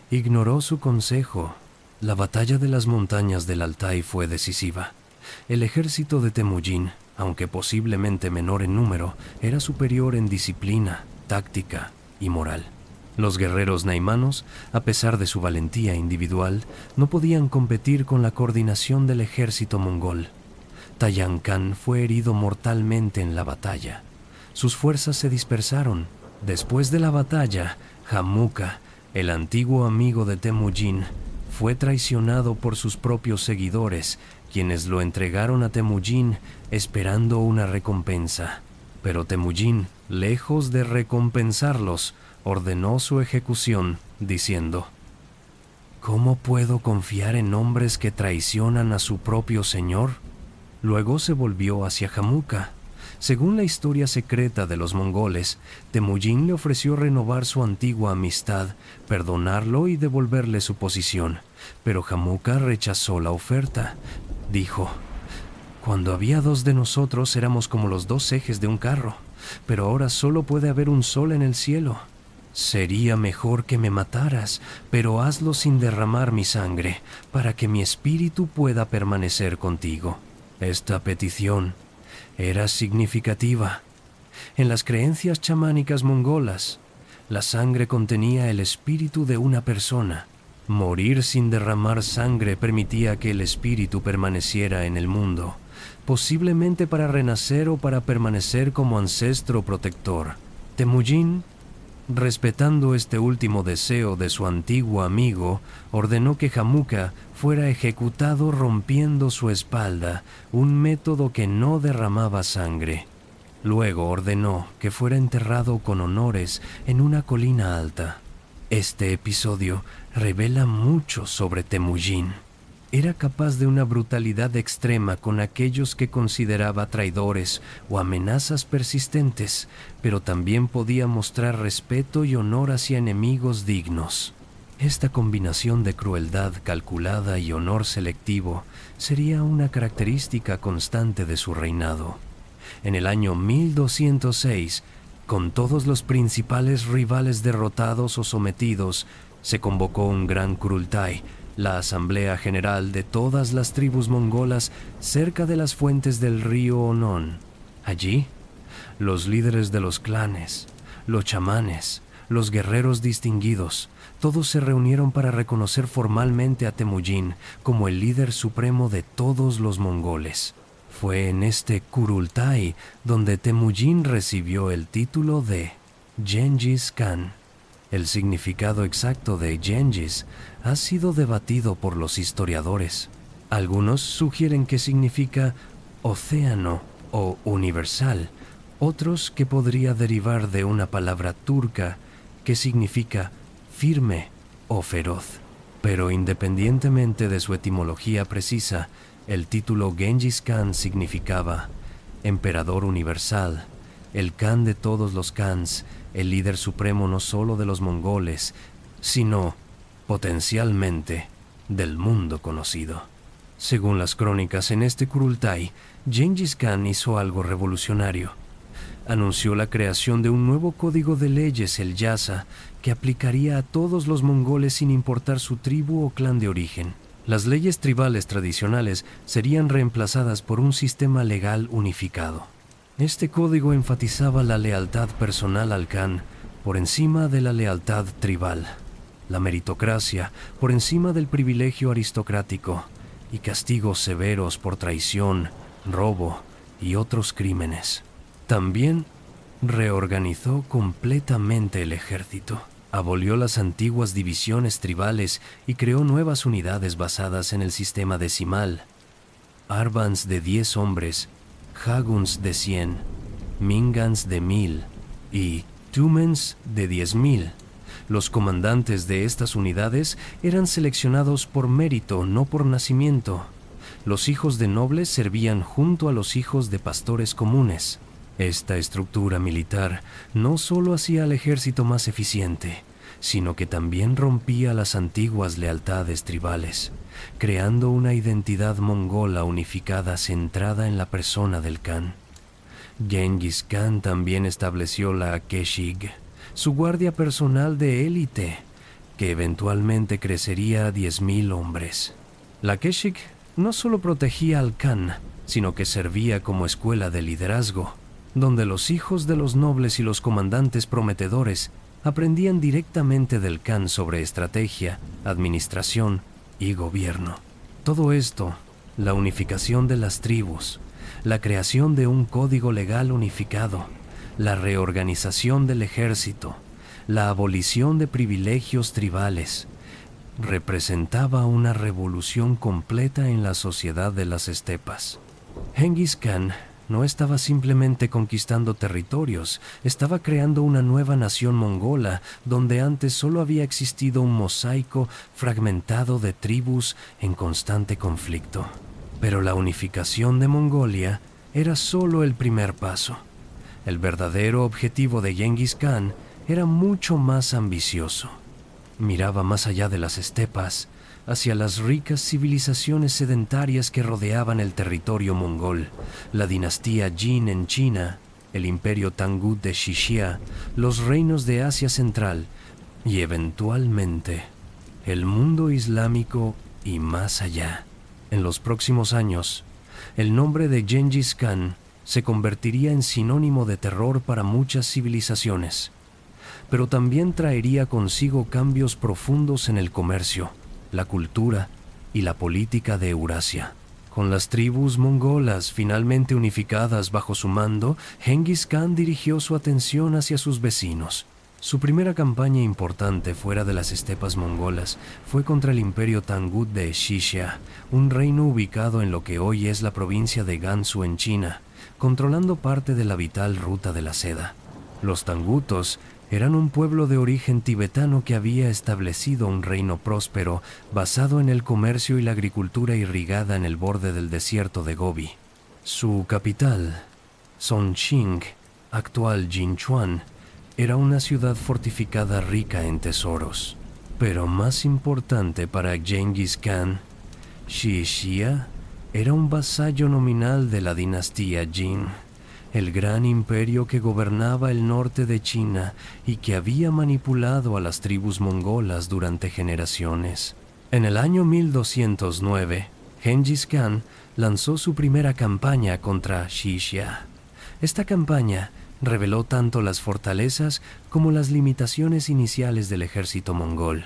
ignoró su consejo. La batalla de las montañas del Altai fue decisiva. El ejército de Temujin, aunque posiblemente menor en número, era superior en disciplina, táctica y moral. Los guerreros naimanos, a pesar de su valentía individual, no podían competir con la coordinación del ejército mongol. Tayan Khan fue herido mortalmente en la batalla. Sus fuerzas se dispersaron. Después de la batalla, Jamuka, el antiguo amigo de Temujin, fue traicionado por sus propios seguidores, quienes lo entregaron a Temujin esperando una recompensa. Pero Temujin, lejos de recompensarlos, ordenó su ejecución, diciendo: ¿Cómo puedo confiar en hombres que traicionan a su propio señor? Luego se volvió hacia Jamuka. Según la historia secreta de los mongoles, Temujin le ofreció renovar su antigua amistad, perdonarlo y devolverle su posición, pero Jamuka rechazó la oferta. Dijo: Cuando había dos de nosotros éramos como los dos ejes de un carro, pero ahora solo puede haber un sol en el cielo. Sería mejor que me mataras, pero hazlo sin derramar mi sangre, para que mi espíritu pueda permanecer contigo. Esta petición era significativa. En las creencias chamánicas mongolas, la sangre contenía el espíritu de una persona. Morir sin derramar sangre permitía que el espíritu permaneciera en el mundo, posiblemente para renacer o para permanecer como ancestro protector. Temujin, respetando este último deseo de su antiguo amigo, ordenó que Jamuka fuera ejecutado rompiendo su espalda, un método que no derramaba sangre. Luego ordenó que fuera enterrado con honores en una colina alta. Este episodio revela mucho sobre Temujin. Era capaz de una brutalidad extrema con aquellos que consideraba traidores o amenazas persistentes, pero también podía mostrar respeto y honor hacia enemigos dignos. Esta combinación de crueldad calculada y honor selectivo sería una característica constante de su reinado. En el año 1206, con todos los principales rivales derrotados o sometidos, se convocó un gran Kurultai, la asamblea general de todas las tribus mongolas cerca de las fuentes del río Onon. Allí, los líderes de los clanes, los chamanes, los guerreros distinguidos, todos se reunieron para reconocer formalmente a Temujin como el líder supremo de todos los mongoles. Fue en este Kurultai donde Temujin recibió el título de Genghis Khan. El significado exacto de Genghis ha sido debatido por los historiadores. Algunos sugieren que significa océano o universal, otros que podría derivar de una palabra turca que significa firme o feroz. Pero independientemente de su etimología precisa, el título Genghis Khan significaba emperador universal, el Khan de todos los Khans, el líder supremo no solo de los mongoles, sino, potencialmente, del mundo conocido. Según las crónicas, en este Kurultai, Genghis Khan hizo algo revolucionario. Anunció la creación de un nuevo código de leyes, el Yasa, que aplicaría a todos los mongoles sin importar su tribu o clan de origen. Las leyes tribales tradicionales serían reemplazadas por un sistema legal unificado. Este código enfatizaba la lealtad personal al Khan por encima de la lealtad tribal, la meritocracia por encima del privilegio aristocrático y castigos severos por traición, robo y otros crímenes. También reorganizó completamente el ejército, abolió las antiguas divisiones tribales y creó nuevas unidades basadas en el sistema decimal. Arvans de 10 hombres, Haguns de 100, Mingans de 1000 y Tumens de 10.000. Los comandantes de estas unidades eran seleccionados por mérito, no por nacimiento. Los hijos de nobles servían junto a los hijos de pastores comunes. Esta estructura militar no solo hacía al ejército más eficiente, sino que también rompía las antiguas lealtades tribales, creando una identidad mongola unificada centrada en la persona del Khan. Genghis Khan también estableció la Keshig, su guardia personal de élite, que eventualmente crecería a 10.000 hombres. La Keshig no solo protegía al Khan, sino que servía como escuela de liderazgo, donde los hijos de los nobles y los comandantes prometedores aprendían directamente del Khan sobre estrategia, administración y gobierno. Todo esto, la unificación de las tribus, la creación de un código legal unificado, la reorganización del ejército, la abolición de privilegios tribales, representaba una revolución completa en la sociedad de las estepas. Genghis Khan no estaba simplemente conquistando territorios, estaba creando una nueva nación mongola donde antes solo había existido un mosaico fragmentado de tribus en constante conflicto. Pero la unificación de Mongolia era solo el primer paso. El verdadero objetivo de Genghis Khan era mucho más ambicioso. Miraba más allá de las estepas, hacia las ricas civilizaciones sedentarias que rodeaban el territorio mongol, la dinastía Jin en China, el imperio Tangut de Xixia, los reinos de Asia Central y, eventualmente, el mundo islámico y más allá. En los próximos años, el nombre de Genghis Khan se convertiría en sinónimo de terror para muchas civilizaciones, pero también traería consigo cambios profundos en el comercio, la cultura y la política de Eurasia. Con las tribus mongolas finalmente unificadas bajo su mando, Genghis Khan dirigió su atención hacia sus vecinos. Su primera campaña importante fuera de las estepas mongolas fue contra el imperio Tangut de Xixia, un reino ubicado en lo que hoy es la provincia de Gansu en China, controlando parte de la vital ruta de la seda. Los tangutos eran un pueblo de origen tibetano que había establecido un reino próspero basado en el comercio y la agricultura irrigada en el borde del desierto de Gobi. Su capital, Chongqing, actual Jinchuan, era una ciudad fortificada rica en tesoros. Pero más importante para Genghis Khan, Xixia era un vasallo nominal de la dinastía Jin, el gran imperio que gobernaba el norte de China y que había manipulado a las tribus mongolas durante generaciones. En el año 1209, Genghis Khan lanzó su primera campaña contra Xixia. Esta campaña reveló tanto las fortalezas como las limitaciones iniciales del ejército mongol.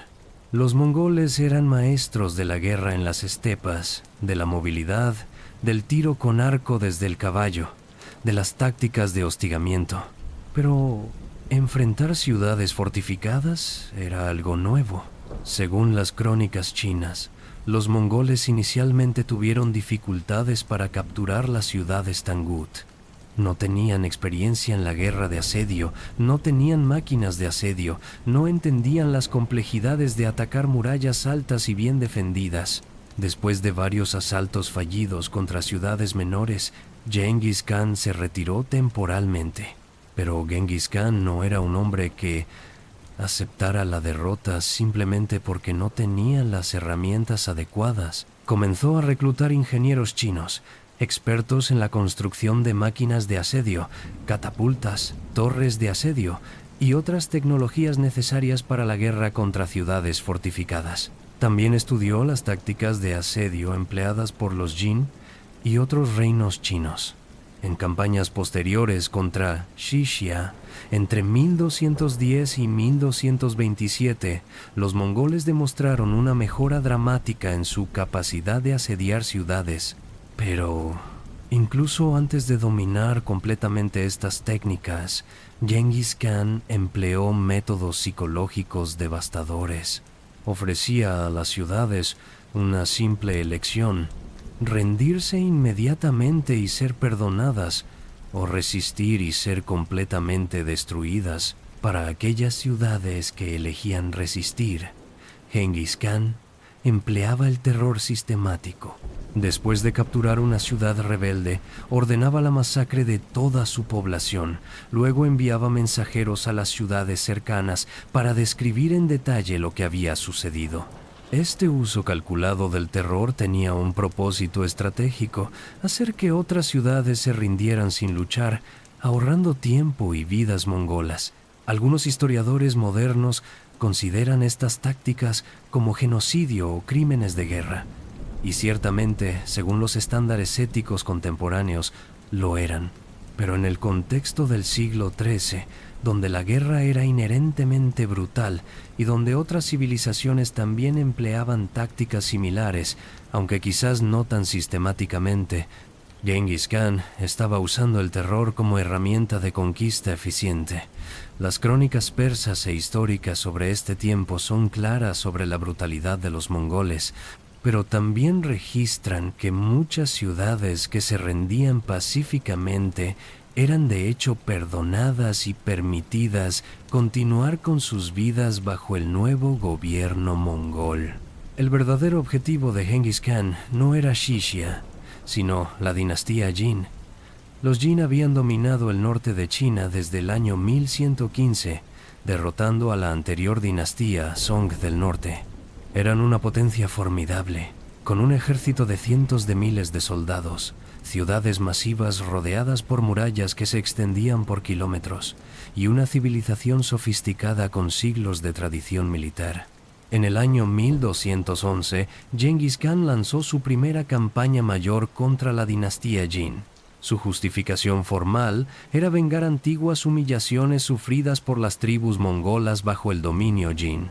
Los mongoles eran maestros de la guerra en las estepas, de la movilidad, del tiro con arco desde el caballo, de las tácticas de hostigamiento. Pero enfrentar ciudades fortificadas era algo nuevo. Según las crónicas chinas, los mongoles inicialmente tuvieron dificultades para capturar las ciudades Tangut. No tenían experiencia en la guerra de asedio, no tenían máquinas de asedio, no entendían las complejidades de atacar murallas altas y bien defendidas. Después de varios asaltos fallidos contra ciudades menores, Genghis Khan se retiró temporalmente. Pero Genghis Khan no era un hombre que aceptara la derrota simplemente porque no tenía las herramientas adecuadas. Comenzó a reclutar ingenieros chinos, expertos en la construcción de máquinas de asedio, catapultas, torres de asedio y otras tecnologías necesarias para la guerra contra ciudades fortificadas. También estudió las tácticas de asedio empleadas por los Jin y otros reinos chinos. En campañas posteriores contra Xixia, entre 1210 y 1227, los mongoles demostraron una mejora dramática en su capacidad de asediar ciudades. Pero, incluso antes de dominar completamente estas técnicas, Genghis Khan empleó métodos psicológicos devastadores. Ofrecía a las ciudades una simple elección: rendirse inmediatamente y ser perdonadas, o resistir y ser completamente destruidas. Para aquellas ciudades que elegían resistir, Genghis Khan empleaba el terror sistemático. Después de capturar una ciudad rebelde, ordenaba la masacre de toda su población. Luego enviaba mensajeros a las ciudades cercanas para describir en detalle lo que había sucedido. Este uso calculado del terror tenía un propósito estratégico: hacer que otras ciudades se rindieran sin luchar, ahorrando tiempo y vidas mongolas. Algunos historiadores modernos consideran estas tácticas como genocidio o crímenes de guerra. Y ciertamente, según los estándares éticos contemporáneos, lo eran. Pero en el contexto del siglo XIII, donde la guerra era inherentemente brutal y donde otras civilizaciones también empleaban tácticas similares, aunque quizás no tan sistemáticamente, Genghis Khan estaba usando el terror como herramienta de conquista eficiente. Las crónicas persas e históricas sobre este tiempo son claras sobre la brutalidad de los mongoles, pero también registran que muchas ciudades que se rendían pacíficamente eran de hecho perdonadas y permitidas continuar con sus vidas bajo el nuevo gobierno mongol. El verdadero objetivo de Genghis Khan no era Xixia, sino la dinastía Jin. Los Jin habían dominado el norte de China desde el año 1115, derrotando a la anterior dinastía Song del norte. Eran una potencia formidable, con un ejército de cientos de miles de soldados, ciudades masivas rodeadas por murallas que se extendían por kilómetros, y una civilización sofisticada con siglos de tradición militar. En el año 1211, Genghis Khan lanzó su primera campaña mayor contra la dinastía Jin. Su justificación formal era vengar antiguas humillaciones sufridas por las tribus mongolas bajo el dominio Jin.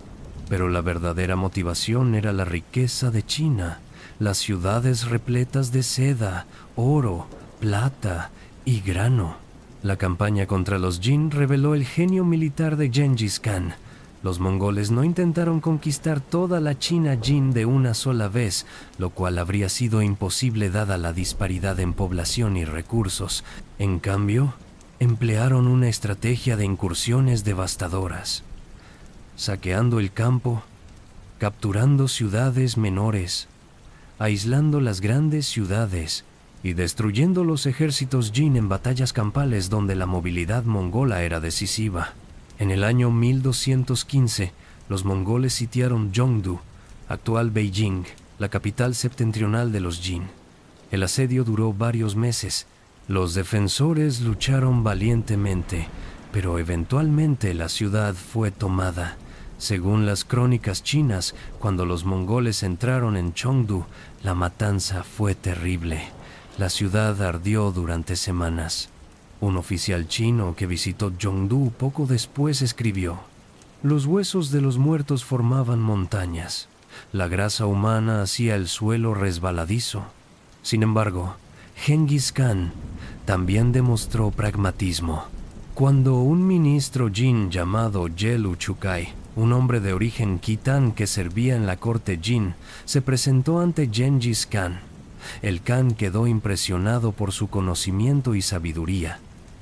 Pero la verdadera motivación era la riqueza de China, las ciudades repletas de seda, oro, plata y grano. La campaña contra los Jin reveló el genio militar de Genghis Khan. Los mongoles no intentaron conquistar toda la China Jin de una sola vez, lo cual habría sido imposible dada la disparidad en población y recursos. En cambio, emplearon una estrategia de incursiones devastadoras, saqueando el campo, capturando ciudades menores, aislando las grandes ciudades y destruyendo los ejércitos Jin en batallas campales donde la movilidad mongola era decisiva. En el año 1215, los mongoles sitiaron Yongdu, actual Beijing, la capital septentrional de los Jin. El asedio duró varios meses. Los defensores lucharon valientemente, pero eventualmente la ciudad fue tomada. Según las crónicas chinas, cuando los mongoles entraron en Chengdu, la matanza fue terrible. La ciudad ardió durante semanas. Un oficial chino que visitó Chengdu poco después escribió: «Los huesos de los muertos formaban montañas. La grasa humana hacía el suelo resbaladizo». Sin embargo, Genghis Khan también demostró pragmatismo. Cuando un ministro Jin llamado Yelu Chukai, un hombre de origen Khitan que servía en la corte Jin, se presentó ante Genghis Khan, el Khan quedó impresionado por su conocimiento y sabiduría.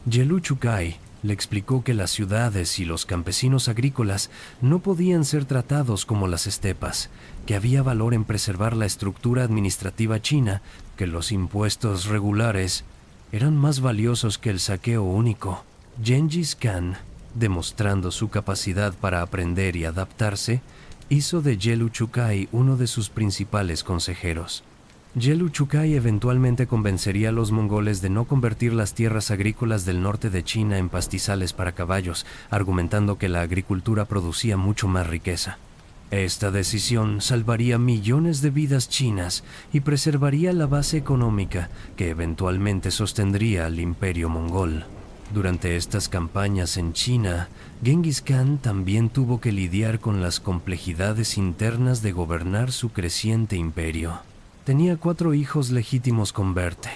Yelu Chukai le explicó que las ciudades y los campesinos agrícolas no podían ser tratados como las estepas, que había valor en preservar la estructura administrativa china, que los impuestos regulares eran más valiosos que el saqueo único. Genghis Khan, demostrando su capacidad para aprender y adaptarse, hizo de Yelu Chukai uno de sus principales consejeros. Yelu Chukai eventualmente convencería a los mongoles de no convertir las tierras agrícolas del norte de China en pastizales para caballos, argumentando que la agricultura producía mucho más riqueza. Esta decisión salvaría millones de vidas chinas y preservaría la base económica que eventualmente sostendría al imperio mongol. Durante estas campañas en China, Genghis Khan también tuvo que lidiar con las complejidades internas de gobernar su creciente imperio. Tenía 4 hijos legítimos con Berte: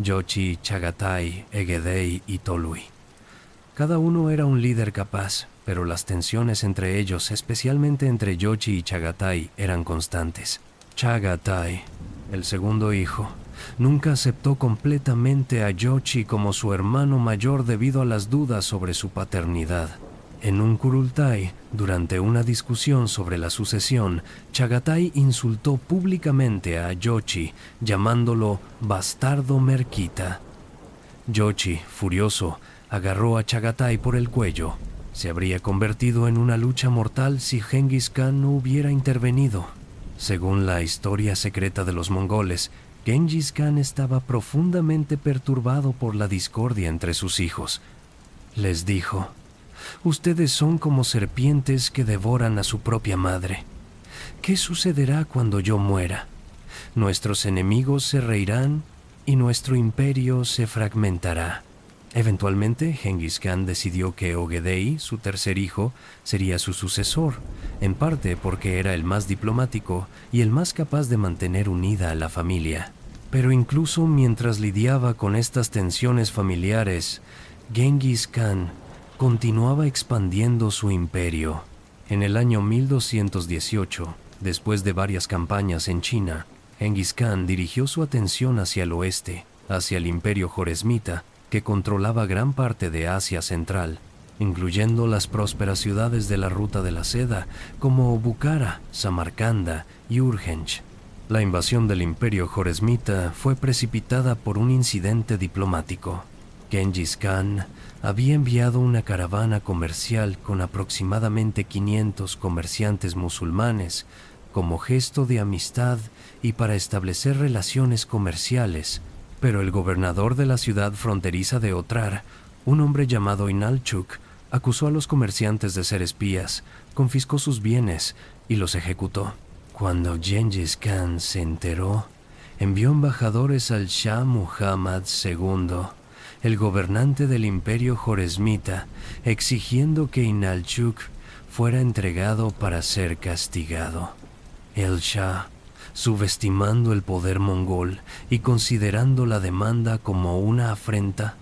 Jochi, Chagatai, Egedei y Tolui. Cada uno era un líder capaz, pero las tensiones entre ellos, especialmente entre Jochi y Chagatai, eran constantes. Chagatai, el segundo hijo, nunca aceptó completamente a Jochi como su hermano mayor debido a las dudas sobre su paternidad. En un Kurultai, durante una discusión sobre la sucesión, Chagatai insultó públicamente a Jochi, llamándolo bastardo merquita. Jochi, furioso, agarró a Chagatai por el cuello. Se habría convertido en una lucha mortal si Genghis Khan no hubiera intervenido. Según la historia secreta de los mongoles, Genghis Khan estaba profundamente perturbado por la discordia entre sus hijos. Les dijo: «Ustedes son como serpientes que devoran a su propia madre. ¿Qué sucederá cuando yo muera? Nuestros enemigos se reirán y nuestro imperio se fragmentará». Eventualmente, Genghis Khan decidió que Ogedei, su tercer hijo, sería su sucesor, en parte porque era el más diplomático y el más capaz de mantener unida a la familia. Pero incluso mientras lidiaba con estas tensiones familiares, Genghis Khan continuaba expandiendo su imperio. En el año 1218, después de varias campañas en China, Genghis Khan dirigió su atención hacia el oeste, hacia el imperio joresmita, que controlaba gran parte de Asia Central, incluyendo las prósperas ciudades de la Ruta de la Seda como Bukhara, Samarcanda y Urgench. La invasión del imperio joresmita fue precipitada por un incidente diplomático. Genghis Khan había enviado una caravana comercial con aproximadamente 500 comerciantes musulmanes como gesto de amistad y para establecer relaciones comerciales, pero el gobernador de la ciudad fronteriza de Otrar, un hombre llamado Inalchuk, acusó a los comerciantes de ser espías, confiscó sus bienes y los ejecutó. Cuando Genghis Khan se enteró, envió embajadores al Shah Muhammad II, el gobernante del imperio joresmita, exigiendo que Inalchuk fuera entregado para ser castigado. El Shah, subestimando el poder mongol y considerando la demanda como una afrenta,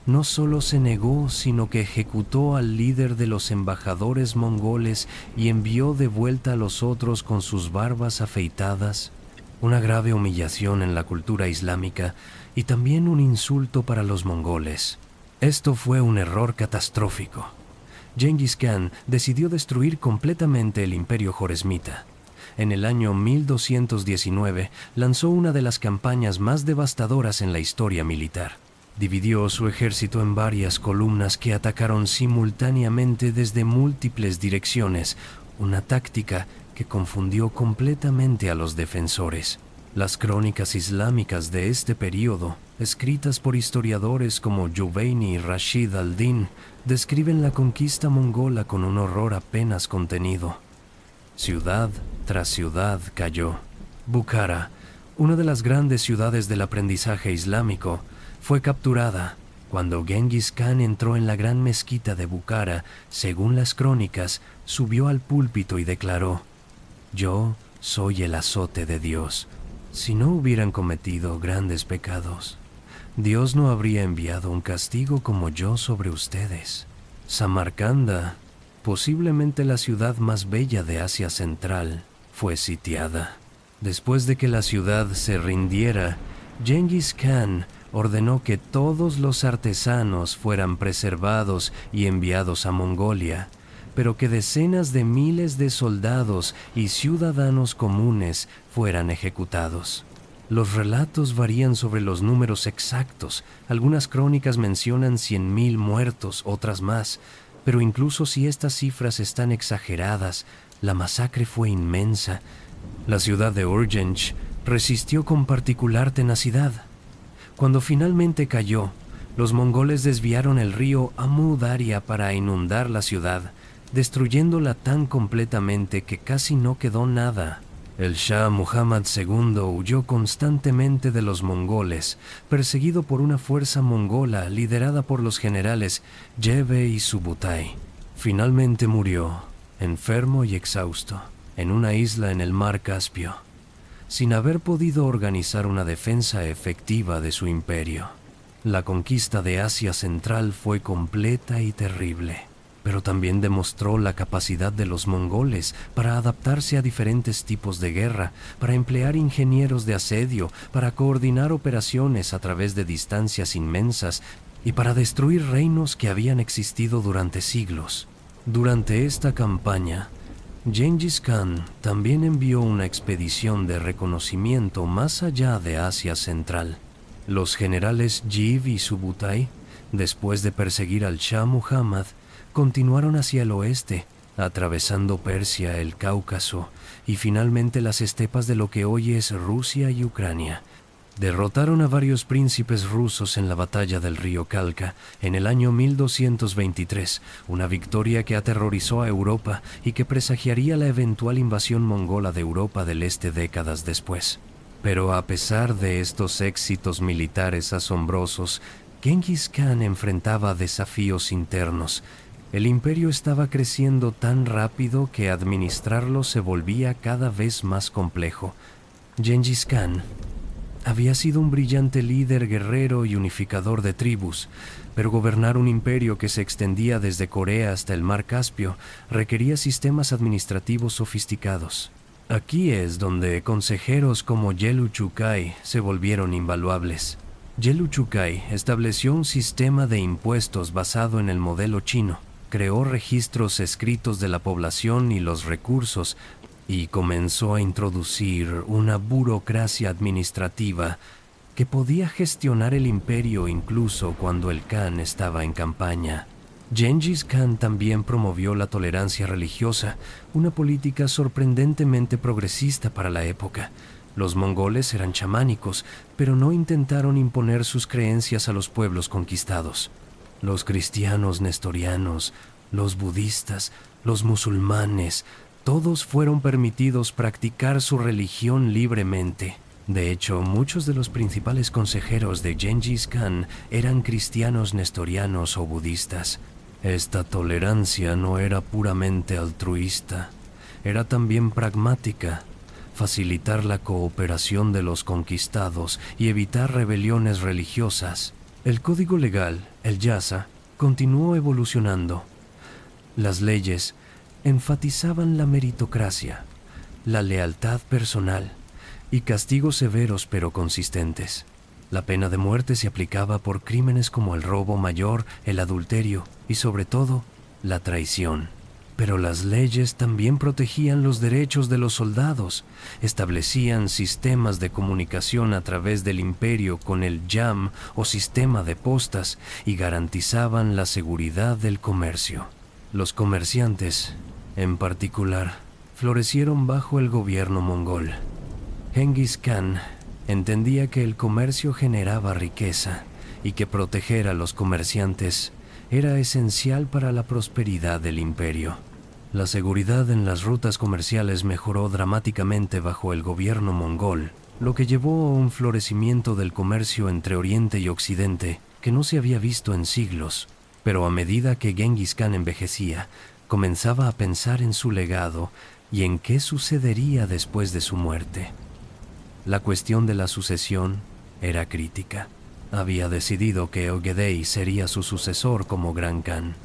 no solo se negó, sino que ejecutó al líder de los embajadores mongoles y envió de vuelta a los otros con sus barbas afeitadas, una grave humillación en la cultura islámica y también un insulto para los mongoles. Esto fue un error catastrófico. Genghis Khan decidió destruir completamente el imperio joresmita. En el año 1219 lanzó una de las campañas más devastadoras en la historia militar. Dividió su ejército en varias columnas que atacaron simultáneamente desde múltiples direcciones, una táctica que confundió completamente a los defensores. Las crónicas islámicas de este periodo, escritas por historiadores como Juwayni y Rashid al-Din, describen la conquista mongola con un horror apenas contenido. Ciudad tras ciudad cayó. Bukhara, una de las grandes ciudades del aprendizaje islámico, fue capturada. Cuando Genghis Khan entró en la gran mezquita de Bukhara, según las crónicas, subió al púlpito y declaró: «Yo soy el azote de Dios. Si no hubieran cometido grandes pecados, Dios no habría enviado un castigo como yo sobre ustedes». Samarcanda, posiblemente la ciudad más bella de Asia Central, fue sitiada. Después de que la ciudad se rindiera, Genghis Khan ordenó que todos los artesanos fueran preservados y enviados a Mongolia, pero que decenas de miles de soldados y ciudadanos comunes fueran ejecutados. Los relatos varían sobre los números exactos. Algunas crónicas mencionan 100.000 muertos, otras más, pero incluso si estas cifras están exageradas, la masacre fue inmensa. La ciudad de Urgench resistió con particular tenacidad. Cuando finalmente cayó, los mongoles desviaron el río Amu Daria para inundar la ciudad, destruyéndola tan completamente que casi no quedó nada. El Shah Muhammad II huyó constantemente de los mongoles, perseguido por una fuerza mongola liderada por los generales Jebe y Subutai. Finalmente murió, enfermo y exhausto, en una isla en el mar Caspio, sin haber podido organizar una defensa efectiva de su imperio. La conquista de Asia Central fue completa y terrible, pero también demostró la capacidad de los mongoles para adaptarse a diferentes tipos de guerra, para emplear ingenieros de asedio, para coordinar operaciones a través de distancias inmensas y para destruir reinos que habían existido durante siglos. Durante esta campaña, Genghis Khan también envió una expedición de reconocimiento más allá de Asia Central. Los generales Jiv y Subutai, después de perseguir al Shah Muhammad, continuaron hacia el oeste, atravesando Persia, el Cáucaso y finalmente las estepas de lo que hoy es Rusia y Ucrania. Derrotaron a varios príncipes rusos en la batalla del río Kalka en el año 1223, una victoria que aterrorizó a Europa y que presagiaría la eventual invasión mongola de Europa del Este décadas después. Pero a pesar de estos éxitos militares asombrosos, Genghis Khan enfrentaba desafíos internos. El imperio estaba creciendo tan rápido que administrarlo se volvía cada vez más complejo. Genghis Khan Había sido un brillante líder, guerrero y unificador de tribus, pero gobernar un imperio que se extendía desde Corea hasta el mar Caspio requería sistemas administrativos sofisticados. Aquí es donde consejeros como Yelu Chukai se volvieron invaluables. Yelu Chukai estableció un sistema de impuestos basado en el modelo chino, creó registros escritos de la población y los recursos, y comenzó a introducir una burocracia administrativa que podía gestionar el imperio incluso cuando el Khan estaba en campaña. Gengis Khan también promovió la tolerancia religiosa, una política sorprendentemente progresista para la época. Los mongoles eran chamánicos, pero no intentaron imponer sus creencias a los pueblos conquistados. Los cristianos nestorianos, los budistas, los musulmanes, todos fueron permitidos practicar su religión libremente. De hecho, muchos de los principales consejeros de Gengis Khan eran cristianos nestorianos o budistas. Esta tolerancia no era puramente altruista, era también pragmática, facilitar la cooperación de los conquistados y evitar rebeliones religiosas. El código legal, el yasa, continuó evolucionando. Las leyes enfatizaban la meritocracia, la lealtad personal y castigos severos pero consistentes. La pena de muerte se aplicaba por crímenes como el robo mayor, el adulterio y, sobre todo, la traición. Pero las leyes también protegían los derechos de los soldados, establecían sistemas de comunicación a través del imperio con el yam o sistema de postas y garantizaban la seguridad del comercio. Los comerciantes, en particular, florecieron bajo el gobierno mongol. Gengis Khan entendía que el comercio generaba riqueza y que proteger a los comerciantes era esencial para la prosperidad del imperio. La seguridad en las rutas comerciales mejoró dramáticamente bajo el gobierno mongol, lo que llevó a un florecimiento del comercio entre Oriente y Occidente que no se había visto en siglos. Pero a medida que Gengis Khan envejecía, comenzaba a pensar en su legado y en qué sucedería después de su muerte. La cuestión de la sucesión era crítica. Había decidido que Ögedei sería su sucesor como Gran Khan,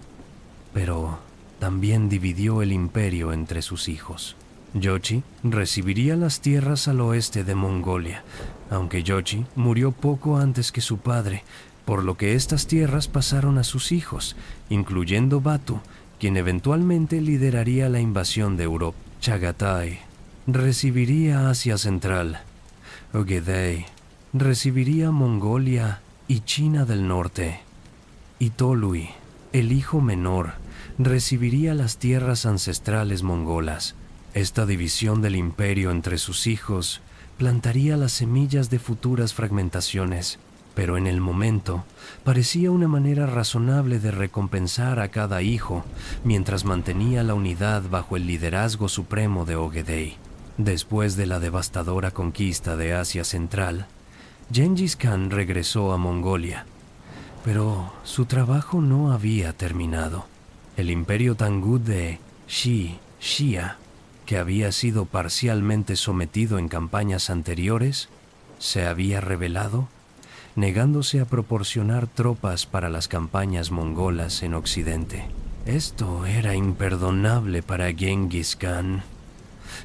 pero también dividió el imperio entre sus hijos. Jochi recibiría las tierras al oeste de Mongolia, aunque Jochi murió poco antes que su padre, por lo que estas tierras pasaron a sus hijos, incluyendo Batu, quien eventualmente lideraría la invasión de Europa. Chagatai recibiría Asia Central. Ögedei recibiría Mongolia y China del Norte. Y Tolui, el hijo menor, recibiría las tierras ancestrales mongolas. Esta división del imperio entre sus hijos plantaría las semillas de futuras fragmentaciones, pero en el momento parecía una manera razonable de recompensar a cada hijo mientras mantenía la unidad bajo el liderazgo supremo de Ögedei. Después de la devastadora conquista de Asia Central, Gengis Khan regresó a Mongolia, pero su trabajo no había terminado. El imperio Tangut de Xia, que había sido parcialmente sometido en campañas anteriores, se había rebelado, negándose a proporcionar tropas para las campañas mongolas en Occidente. Esto era imperdonable para Gengis Khan.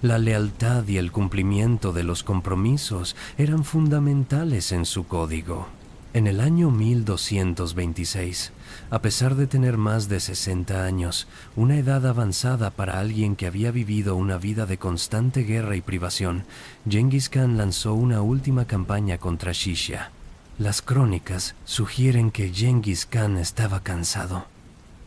La lealtad y el cumplimiento de los compromisos eran fundamentales en su código. En el año 1226, a pesar de tener más de 60 años, una edad avanzada para alguien que había vivido una vida de constante guerra y privación, Gengis Khan lanzó una última campaña contra Xixia. Las crónicas sugieren que Gengis Khan estaba cansado.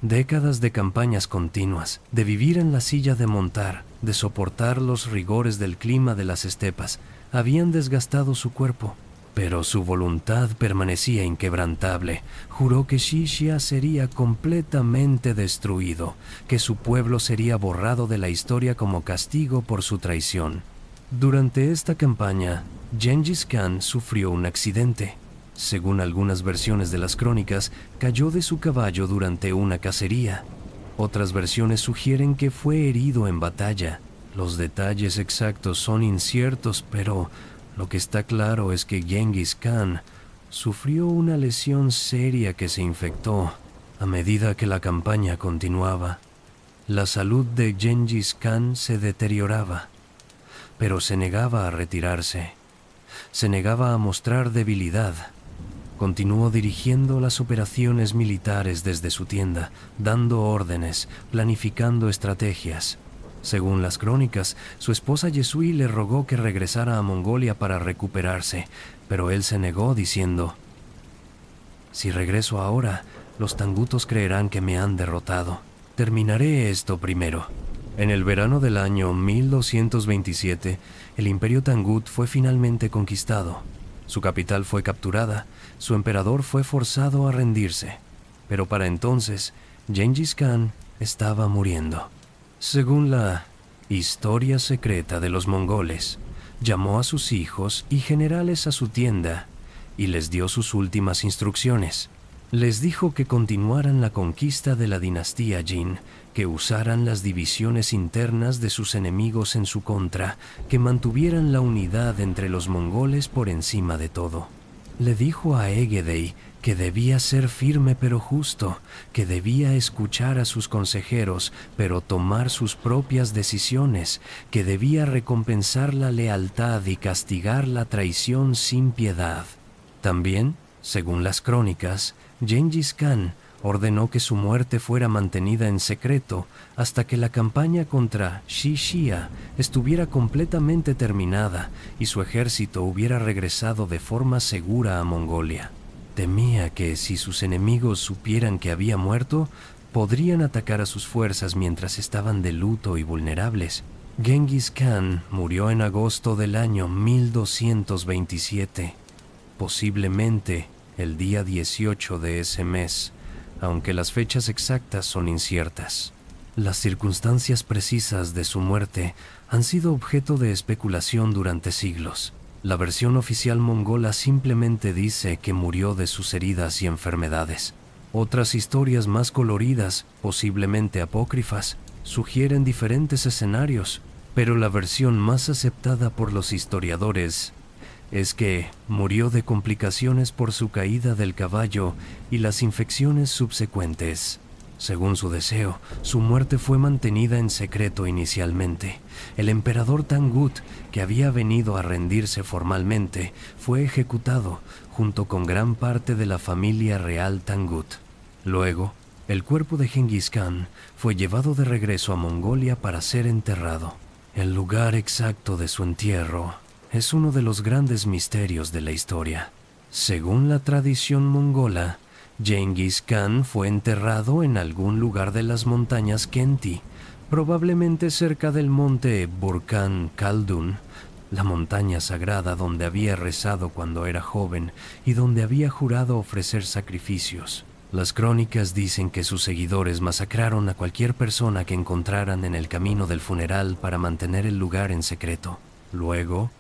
Décadas de campañas continuas, de vivir en la silla de montar, de soportar los rigores del clima de las estepas, habían desgastado su cuerpo. Pero su voluntad permanecía inquebrantable. Juró que Xixia sería completamente destruido, que su pueblo sería borrado de la historia como castigo por su traición. Durante esta campaña, Gengis Khan sufrió un accidente. Según algunas versiones de las crónicas, cayó de su caballo durante una cacería. Otras versiones sugieren que fue herido en batalla. Los detalles exactos son inciertos, pero Lo que está claro es que Genghis Khan sufrió una lesión seria que se infectó a medida que la campaña continuaba. La salud de Genghis Khan se deterioraba, pero se negaba a retirarse. Se negaba a mostrar debilidad. Continuó dirigiendo las operaciones militares desde su tienda, dando órdenes, planificando estrategias. Según las crónicas, su esposa Yesui le rogó que regresara a Mongolia para recuperarse, pero él se negó diciendo: «Si regreso ahora, los tangutos creerán que me han derrotado. Terminaré esto primero». En el verano del año 1227, el imperio Tangut fue finalmente conquistado. Su capital fue capturada, su emperador fue forzado a rendirse. Pero para entonces, Genghis Khan estaba muriendo. Según la historia secreta de los mongoles, llamó a sus hijos y generales a su tienda y les dio sus últimas instrucciones. Les dijo que continuaran la conquista de la dinastía Jin, que usaran las divisiones internas de sus enemigos en su contra, que mantuvieran la unidad entre los mongoles por encima de todo. Le dijo a Egedei que debía ser firme pero justo, que debía escuchar a sus consejeros pero tomar sus propias decisiones, que debía recompensar la lealtad y castigar la traición sin piedad. También, según las crónicas, Genghis Khan ordenó que su muerte fuera mantenida en secreto hasta que la campaña contra Shishia estuviera completamente terminada y su ejército hubiera regresado de forma segura a Mongolia. Temía que si sus enemigos supieran que había muerto, podrían atacar a sus fuerzas mientras estaban de luto y vulnerables. Genghis Khan murió en agosto del año 1227, posiblemente el día 18 de ese mes, aunque las fechas exactas son inciertas. Las circunstancias precisas de su muerte han sido objeto de especulación durante siglos. La versión oficial mongola simplemente dice que murió de sus heridas y enfermedades. Otras historias más coloridas, posiblemente apócrifas, sugieren diferentes escenarios, pero la versión más aceptada por los historiadores es que murió de complicaciones por su caída del caballo y las infecciones subsecuentes. Según su deseo, su muerte fue mantenida en secreto inicialmente. El emperador Tangut, que había venido a rendirse formalmente, fue ejecutado junto con gran parte de la familia real Tangut. Luego, el cuerpo de Genghis Khan fue llevado de regreso a Mongolia para ser enterrado. El lugar exacto de su entierro es uno de los grandes misterios de la historia. Según la tradición mongola, Genghis Khan fue enterrado en algún lugar de las montañas Khenti, probablemente cerca del monte Burkhan Khaldun, la montaña sagrada donde había rezado cuando era joven y donde había jurado ofrecer sacrificios. Las crónicas dicen que sus seguidores masacraron a cualquier persona que encontraran en el camino del funeral para mantener el lugar en secreto. Luego,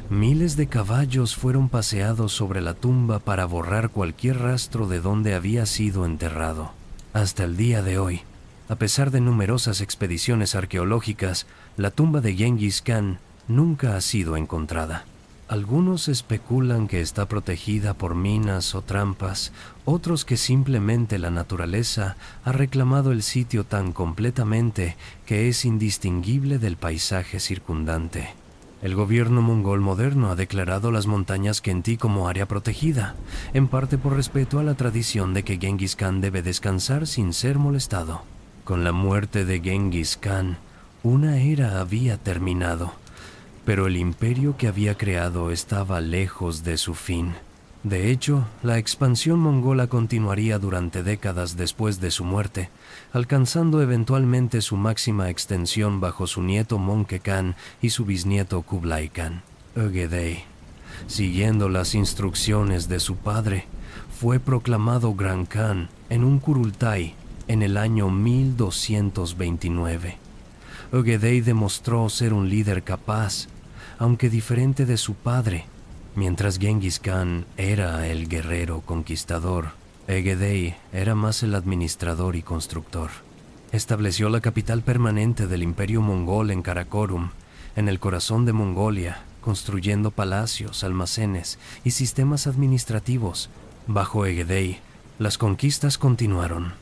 miles de caballos fueron paseados sobre la tumba para borrar cualquier rastro de dónde había sido enterrado. Hasta el día de hoy, a pesar de numerosas expediciones arqueológicas, la tumba de Genghis Khan nunca ha sido encontrada. Algunos especulan que está protegida por minas o trampas, otros que simplemente la naturaleza ha reclamado el sitio tan completamente que es indistinguible del paisaje circundante. El gobierno mongol moderno ha declarado las montañas Khenti como área protegida, en parte por respeto a la tradición de que Genghis Khan debe descansar sin ser molestado. Con la muerte de Genghis Khan, una era había terminado, pero el imperio que había creado estaba lejos de su fin. De hecho, la expansión mongola continuaría durante décadas después de su muerte, alcanzando eventualmente su máxima extensión bajo su nieto Möngke Khan y su bisnieto Kublai Khan. Ögedei, siguiendo las instrucciones de su padre, fue proclamado Gran Khan en un Kurultai en el año 1229. Ögedei demostró ser un líder capaz, aunque diferente de su padre. Mientras Genghis Khan era el guerrero conquistador, Ögedei era más el administrador y constructor. Estableció la capital permanente del imperio mongol en Karakorum, en el corazón de Mongolia, construyendo palacios, almacenes y sistemas administrativos. Bajo Egedei, las conquistas continuaron.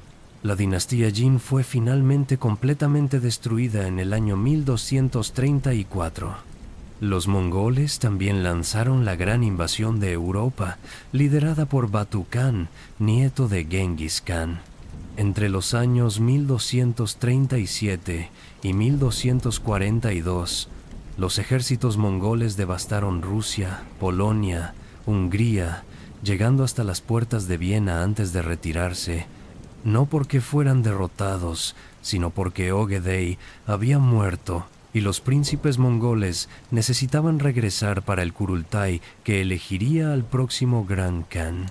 La dinastía Jin fue finalmente completamente destruida en el año 1234. Los mongoles también lanzaron la gran invasión de Europa, liderada por Batu Khan, nieto de Genghis Khan. Entre los años 1237 y 1242, los ejércitos mongoles devastaron Rusia, Polonia, Hungría, llegando hasta las puertas de Viena antes de retirarse, no porque fueran derrotados, sino porque Ögedei había muerto y los príncipes mongoles necesitaban regresar para el Kurultai que elegiría al próximo Gran Khan.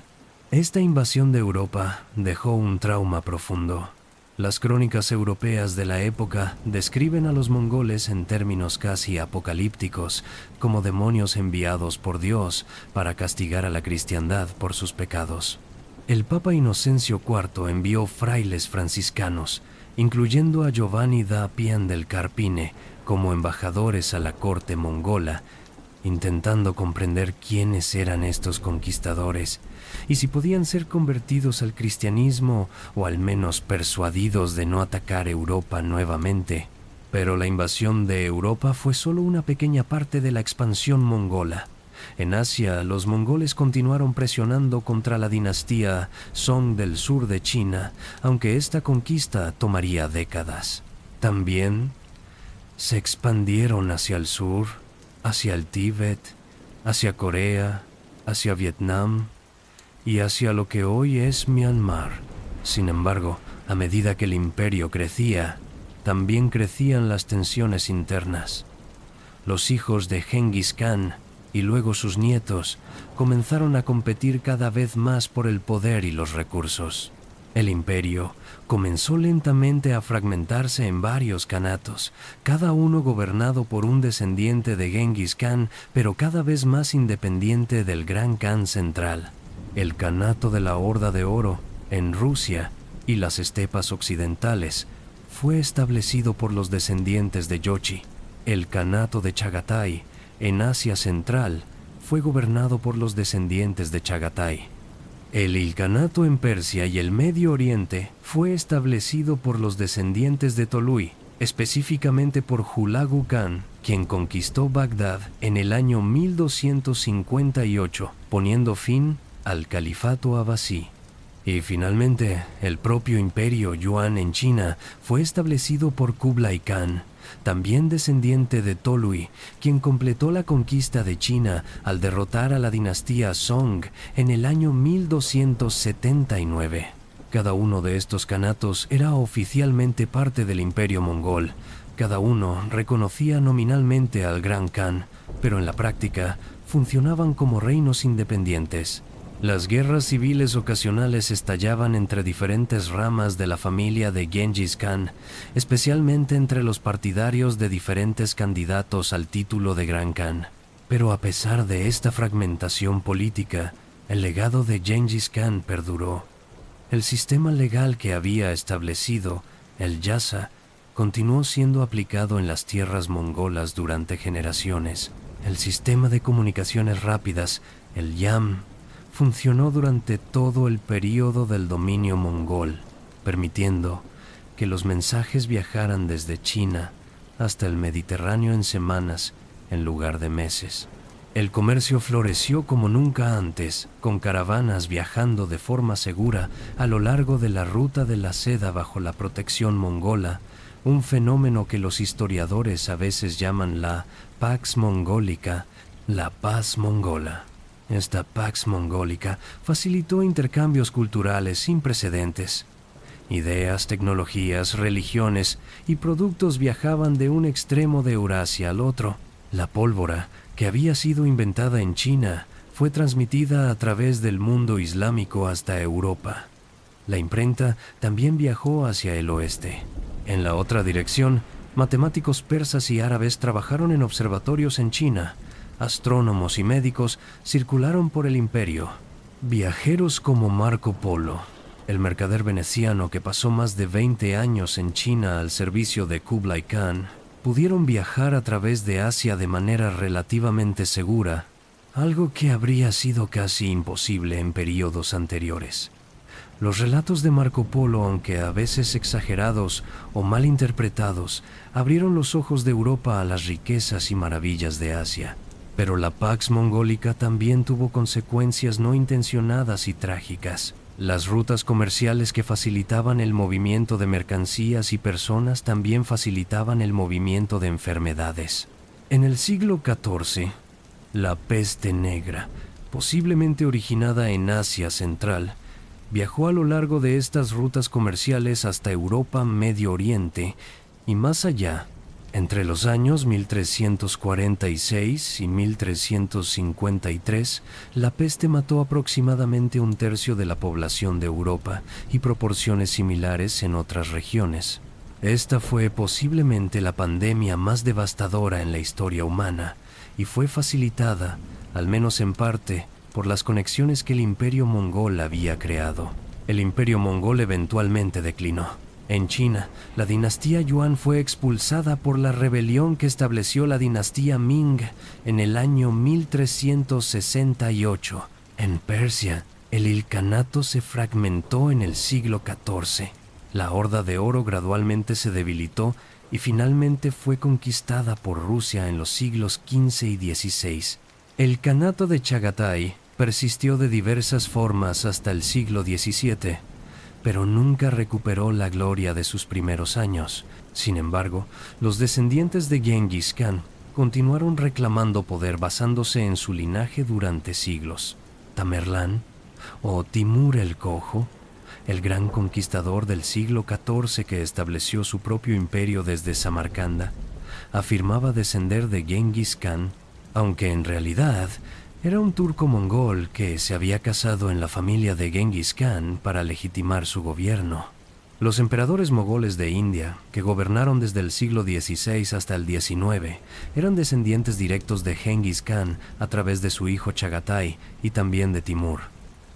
Esta invasión de Europa dejó un trauma profundo. Las crónicas europeas de la época describen a los mongoles en términos casi apocalípticos, como demonios enviados por Dios para castigar a la cristiandad por sus pecados. El Papa Inocencio IV envió frailes franciscanos, incluyendo a Giovanni da Pien del Carpine, como embajadores a la corte mongola, intentando comprender quiénes eran estos conquistadores y si podían ser convertidos al cristianismo o al menos persuadidos de no atacar Europa nuevamente. Pero la invasión de Europa fue solo una pequeña parte de la expansión mongola. En Asia, los mongoles continuaron presionando contra la dinastía Song del sur de China, aunque esta conquista tomaría décadas. También se expandieron hacia el sur, hacia el Tíbet, hacia Corea, hacia Vietnam y hacia lo que hoy es Myanmar. Sin embargo, a medida que el imperio crecía, también crecían las tensiones internas. Los hijos de Genghis Khan y luego sus nietos comenzaron a competir cada vez más por el poder y los recursos. El imperio comenzó lentamente a fragmentarse en varios kanatos, cada uno gobernado por un descendiente de Genghis Khan, pero cada vez más independiente del Gran Khan central. El Kanato de la Horda de Oro, en Rusia y las estepas occidentales, fue establecido por los descendientes de Jochi. El Kanato de Chagatai, en Asia Central, fue gobernado por los descendientes de Chagatai. El Ilkhanato en Persia y el Medio Oriente fue establecido por los descendientes de Tolui, específicamente por Hulagu Khan, quien conquistó Bagdad en el año 1258, poniendo fin al califato abasí. Y finalmente, el propio imperio Yuan en China fue establecido por Kublai Khan, también descendiente de Tolui, quien completó la conquista de China al derrotar a la dinastía Song en el año 1279. Cada uno de estos kanatos era oficialmente parte del imperio mongol. Cada uno reconocía nominalmente al Gran Khan, pero en la práctica funcionaban como reinos independientes. Las guerras civiles ocasionales estallaban entre diferentes ramas de la familia de Genghis Khan, especialmente entre los partidarios de diferentes candidatos al título de Gran Khan. Pero a pesar de esta fragmentación política, el legado de Genghis Khan perduró. El sistema legal que había establecido, el Yasa, continuó siendo aplicado en las tierras mongolas durante generaciones. El sistema de comunicaciones rápidas, el YAM, funcionó durante todo el período del dominio mongol, permitiendo que los mensajes viajaran desde China hasta el Mediterráneo en semanas en lugar de meses. El comercio floreció como nunca antes, con caravanas viajando de forma segura a lo largo de la ruta de la seda bajo la protección mongola, un fenómeno que los historiadores a veces llaman la Pax Mongolica, la paz mongola. Esta Pax Mongolica facilitó intercambios culturales sin precedentes. Ideas, tecnologías, religiones y productos viajaban de un extremo de Eurasia al otro. La pólvora, que había sido inventada en China, fue transmitida a través del mundo islámico hasta Europa. La imprenta también viajó hacia el oeste. En la otra dirección, matemáticos persas y árabes trabajaron en observatorios en China. Astrónomos y médicos circularon por el imperio. Viajeros como Marco Polo, el mercader veneciano que pasó más de 20 años en China al servicio de Kublai Khan, pudieron viajar a través de Asia de manera relativamente segura, algo que habría sido casi imposible en períodos anteriores. Los relatos de Marco Polo, aunque a veces exagerados o mal interpretados, abrieron los ojos de Europa a las riquezas y maravillas de Asia. Pero la Pax Mongólica también tuvo consecuencias no intencionadas y trágicas. Las rutas comerciales que facilitaban el movimiento de mercancías y personas también facilitaban el movimiento de enfermedades. En el siglo XIV, la peste negra, posiblemente originada en Asia Central, viajó a lo largo de estas rutas comerciales hasta Europa, Medio Oriente y más allá. Entre los años 1346 y 1353, la peste mató aproximadamente un tercio de la población de Europa y proporciones similares en otras regiones. Esta fue posiblemente la pandemia más devastadora en la historia humana y fue facilitada, al menos en parte, por las conexiones que el Imperio Mongol había creado. El Imperio Mongol eventualmente declinó. En China, la dinastía Yuan fue expulsada por la rebelión que estableció la dinastía Ming en el año 1368. En Persia, el ilcanato se fragmentó en el siglo XIV. La Horda de Oro gradualmente se debilitó y finalmente fue conquistada por Rusia en los siglos XV y XVI. El Kanato de Chagatai persistió de diversas formas hasta el siglo XVII, pero nunca recuperó la gloria de sus primeros años. Sin embargo, los descendientes de Genghis Khan continuaron reclamando poder basándose en su linaje durante siglos. Tamerlán, o Timur el Cojo, el gran conquistador del siglo XIV que estableció su propio imperio desde Samarcanda, afirmaba descender de Genghis Khan, aunque en realidad era un turco mongol que se había casado en la familia de Genghis Khan para legitimar su gobierno. Los emperadores mogoles de India, que gobernaron desde el siglo XVI hasta el XIX, eran descendientes directos de Genghis Khan a través de su hijo Chagatai y también de Timur.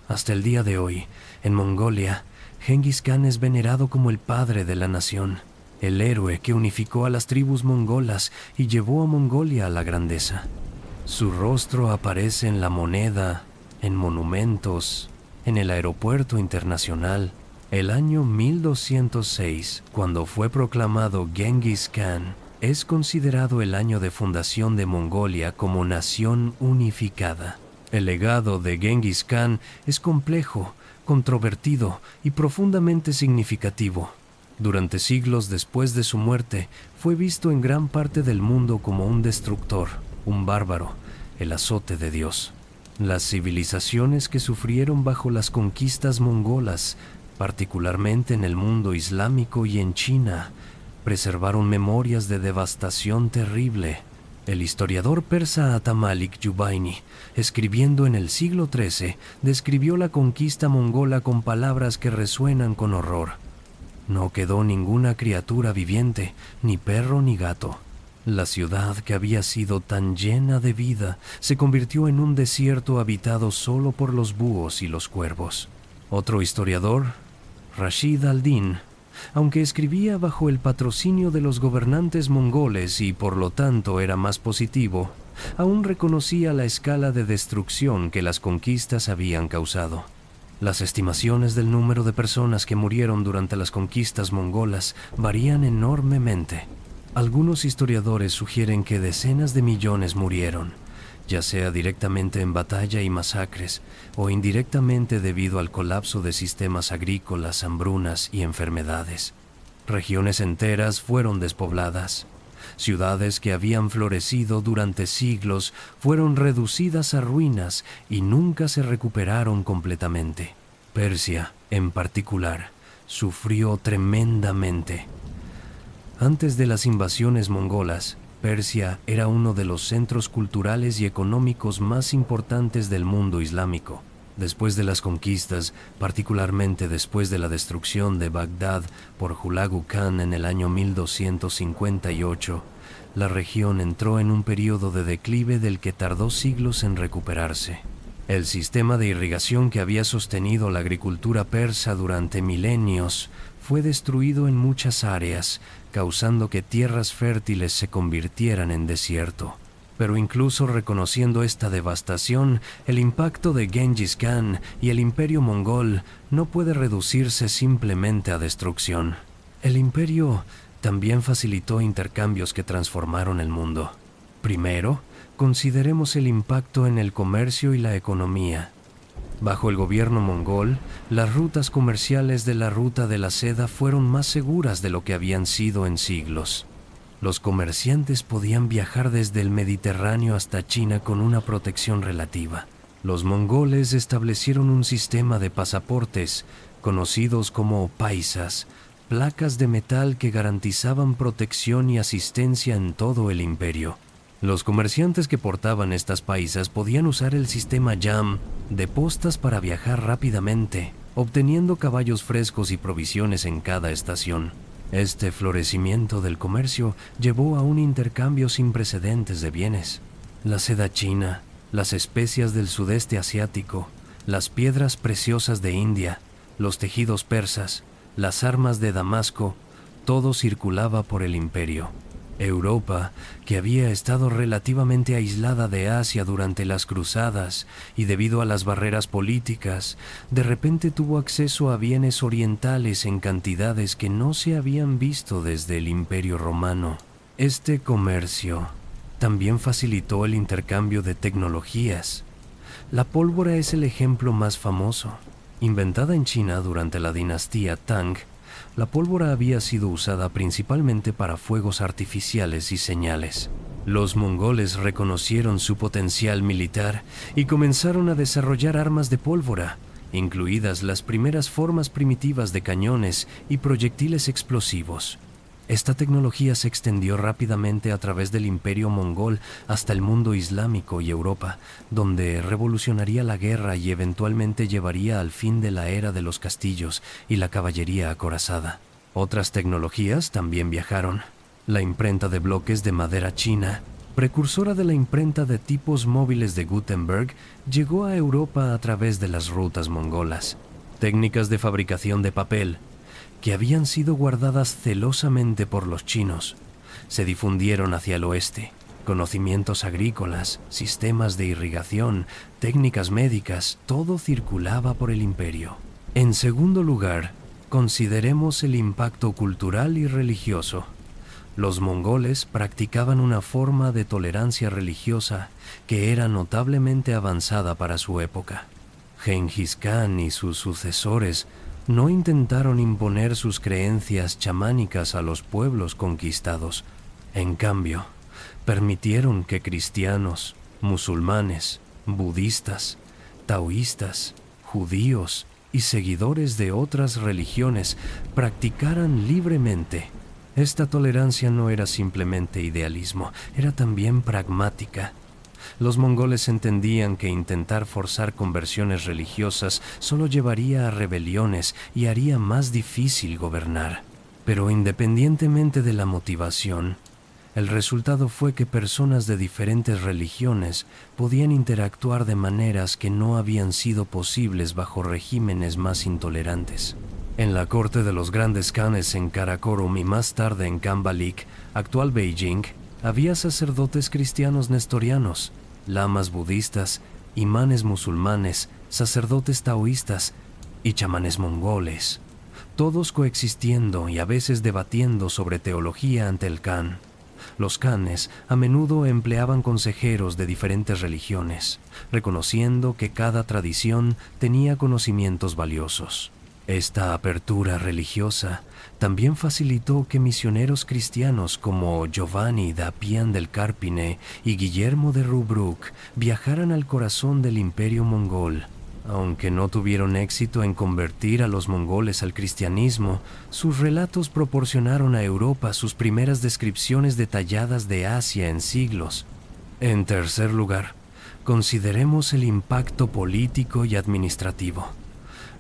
Hasta el día de hoy, en Mongolia, Genghis Khan es venerado como el padre de la nación, el héroe que unificó a las tribus mongolas y llevó a Mongolia a la grandeza. Su rostro aparece en la moneda, en monumentos, en el aeropuerto internacional. El año 1206, cuando fue proclamado Genghis Khan, es considerado el año de fundación de Mongolia como nación unificada. El legado de Genghis Khan es complejo, controvertido y profundamente significativo. Durante siglos después de su muerte, fue visto en gran parte del mundo como un destructor, un bárbaro, el azote de Dios. Las civilizaciones que sufrieron bajo las conquistas mongolas, particularmente en el mundo islámico y en China, preservaron memorias de devastación terrible. El historiador persa Atamalik Yubaini, escribiendo en el siglo XIII, describió la conquista mongola con palabras que resuenan con horror. No quedó ninguna criatura viviente, ni perro ni gato. La ciudad, que había sido tan llena de vida, se convirtió en un desierto habitado solo por los búhos y los cuervos. Otro historiador, Rashid al-Din, aunque escribía bajo el patrocinio de los gobernantes mongoles y por lo tanto era más positivo, aún reconocía la escala de destrucción que las conquistas habían causado. Las estimaciones del número de personas que murieron durante las conquistas mongolas varían enormemente. Algunos historiadores sugieren que decenas de millones murieron, ya sea directamente en batalla y masacres, o indirectamente debido al colapso de sistemas agrícolas, hambrunas y enfermedades. Regiones enteras fueron despobladas. Ciudades que habían florecido durante siglos fueron reducidas a ruinas y nunca se recuperaron completamente. Persia, en particular, sufrió tremendamente. Antes de las invasiones mongolas, Persia era uno de los centros culturales y económicos más importantes del mundo islámico. Después de las conquistas, particularmente después de la destrucción de Bagdad por Hulagu Khan en el año 1258, la región entró en un periodo de declive del que tardó siglos en recuperarse. El sistema de irrigación que había sostenido la agricultura persa durante milenios fue destruido en muchas áreas, causando que tierras fértiles se convirtieran en desierto. Pero incluso reconociendo esta devastación, el impacto de Genghis Khan y el imperio mongol no puede reducirse simplemente a destrucción. El imperio también facilitó intercambios que transformaron el mundo. Primero, consideremos el impacto en el comercio y la economía. Bajo el gobierno mongol, las rutas comerciales de la Ruta de la Seda fueron más seguras de lo que habían sido en siglos. Los comerciantes podían viajar desde el Mediterráneo hasta China con una protección relativa. Los mongoles establecieron un sistema de pasaportes, conocidos como paisas, placas de metal que garantizaban protección y asistencia en todo el imperio. Los comerciantes que portaban estas paisas podían usar el sistema YAM de postas para viajar rápidamente, obteniendo caballos frescos y provisiones en cada estación. Este florecimiento del comercio llevó a un intercambio sin precedentes de bienes. La seda china, las especias del sudeste asiático, las piedras preciosas de India, los tejidos persas, las armas de Damasco, todo circulaba por el imperio. Europa, que había estado relativamente aislada de Asia durante las cruzadas y debido a las barreras políticas, de repente tuvo acceso a bienes orientales en cantidades que no se habían visto desde el Imperio Romano. Este comercio también facilitó el intercambio de tecnologías. La pólvora es el ejemplo más famoso. Inventada en China durante la dinastía Tang, la pólvora había sido usada principalmente para fuegos artificiales y señales. Los mongoles reconocieron su potencial militar y comenzaron a desarrollar armas de pólvora, incluidas las primeras formas primitivas de cañones y proyectiles explosivos. Esta tecnología se extendió rápidamente a través del imperio mongol hasta el mundo islámico y Europa, donde revolucionaría la guerra y eventualmente llevaría al fin de la era de los castillos y la caballería acorazada. Otras tecnologías también viajaron. La imprenta de bloques de madera china, precursora de la imprenta de tipos móviles de Gutenberg, llegó a Europa a través de las rutas mongolas. Técnicas de fabricación de papel, que habían sido guardadas celosamente por los chinos, se difundieron hacia el oeste. Conocimientos agrícolas, sistemas de irrigación, técnicas médicas, todo circulaba por el imperio. En segundo lugar, consideremos el impacto cultural y religioso. Los mongoles practicaban una forma de tolerancia religiosa que era notablemente avanzada para su época. Genghis Khan y sus sucesores no intentaron imponer sus creencias chamánicas a los pueblos conquistados. En cambio, permitieron que cristianos, musulmanes, budistas, taoístas, judíos y seguidores de otras religiones practicaran libremente. Esta tolerancia no era simplemente idealismo, era también pragmática. Los mongoles entendían que intentar forzar conversiones religiosas solo llevaría a rebeliones y haría más difícil gobernar. Pero independientemente de la motivación, el resultado fue que personas de diferentes religiones podían interactuar de maneras que no habían sido posibles bajo regímenes más intolerantes. En la corte de los grandes khanes en Karakorum y más tarde en Kambalik, actual Beijing, había sacerdotes cristianos nestorianos, lamas budistas, imanes musulmanes, sacerdotes taoístas y chamanes mongoles, todos coexistiendo y a veces debatiendo sobre teología ante el Khan. Los khanes a menudo empleaban consejeros de diferentes religiones, reconociendo que cada tradición tenía conocimientos valiosos. Esta apertura religiosa también facilitó que misioneros cristianos como Giovanni da Pian del Carpine y Guillermo de Rubruck viajaran al corazón del imperio mongol. Aunque no tuvieron éxito en convertir a los mongoles al cristianismo, sus relatos proporcionaron a Europa sus primeras descripciones detalladas de Asia en siglos. En tercer lugar, consideremos el impacto político y administrativo.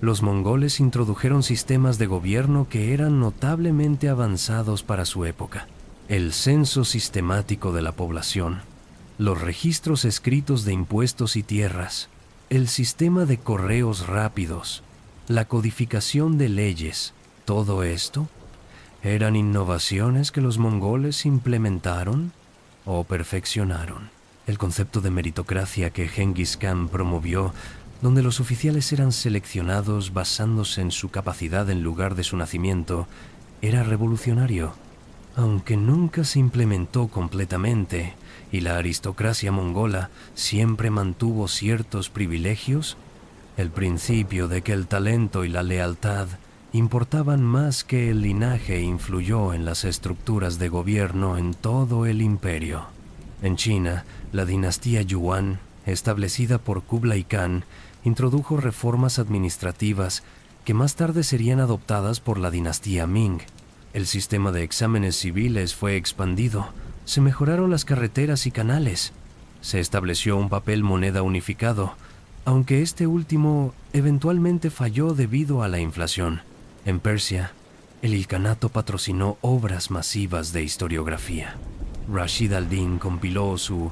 Los mongoles introdujeron sistemas de gobierno que eran notablemente avanzados para su época. El censo sistemático de la población, los registros escritos de impuestos y tierras, el sistema de correos rápidos, la codificación de leyes, todo esto? ¿Eran innovaciones que los mongoles implementaron o perfeccionaron? El concepto de meritocracia que Genghis Khan promovió, donde los oficiales eran seleccionados basándose en su capacidad en lugar de su nacimiento, era revolucionario. Aunque nunca se implementó completamente y la aristocracia mongola siempre mantuvo ciertos privilegios, el principio de que el talento y la lealtad importaban más que el linaje influyó en las estructuras de gobierno en todo el imperio. En China, la dinastía Yuan, establecida por Kublai Khan, introdujo reformas administrativas que más tarde serían adoptadas por la dinastía Ming. El sistema de exámenes civiles fue expandido, se mejoraron las carreteras y canales, se estableció un papel moneda unificado, aunque este último eventualmente falló debido a la inflación. En Persia, el ilkhanato patrocinó obras masivas de historiografía. Rashid al-Din compiló su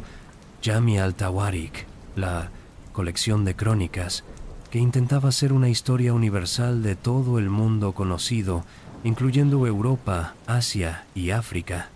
Jami al-Tawarik, la colección de crónicas, que intentaba ser una historia universal de todo el mundo conocido, incluyendo Europa, Asia y África.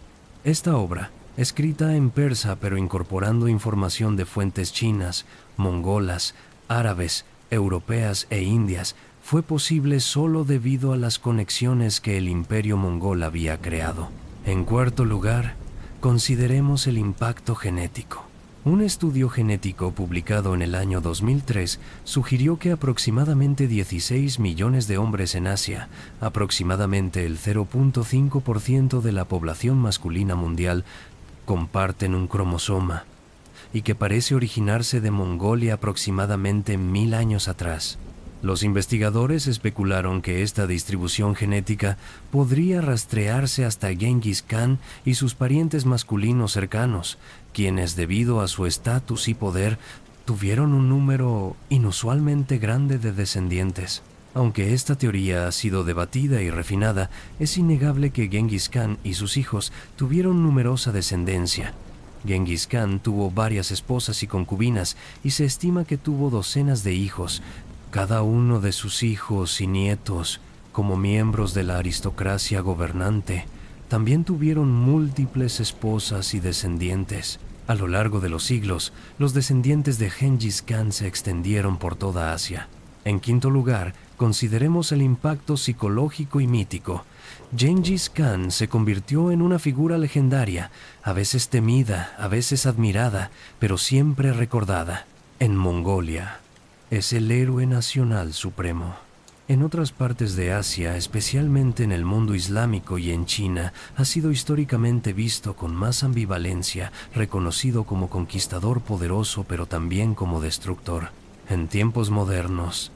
Esta obra, escrita en persa pero incorporando información de fuentes chinas, mongolas, árabes, europeas e indias, fue posible solo debido a las conexiones que el imperio mongol había creado. En cuarto lugar, consideremos el impacto genético. Un estudio genético publicado en el año 2003 sugirió que aproximadamente 16 millones de hombres en Asia, aproximadamente el 0.5% de la población masculina mundial, comparten un cromosoma, y que parece originarse de Mongolia aproximadamente 1000 años atrás. Los investigadores especularon que esta distribución genética podría rastrearse hasta Genghis Khan y sus parientes masculinos cercanos, quienes debido a su estatus y poder tuvieron un número inusualmente grande de descendientes. Aunque esta teoría ha sido debatida y refinada, es innegable que Genghis Khan y sus hijos tuvieron numerosa descendencia. Genghis Khan tuvo varias esposas y concubinas y se estima que tuvo docenas de hijos. Cada uno de sus hijos y nietos, como miembros de la aristocracia gobernante, también tuvieron múltiples esposas y descendientes. A lo largo de los siglos, los descendientes de Genghis Khan se extendieron por toda Asia. En quinto lugar, consideremos el impacto psicológico y mítico. Genghis Khan se convirtió en una figura legendaria, a veces temida, a veces admirada, pero siempre recordada. En Mongolia, es el héroe nacional supremo. En otras partes de Asia, especialmente en el mundo islámico y en China, ha sido históricamente visto con más ambivalencia, reconocido como conquistador poderoso pero también como destructor. En tiempos modernos,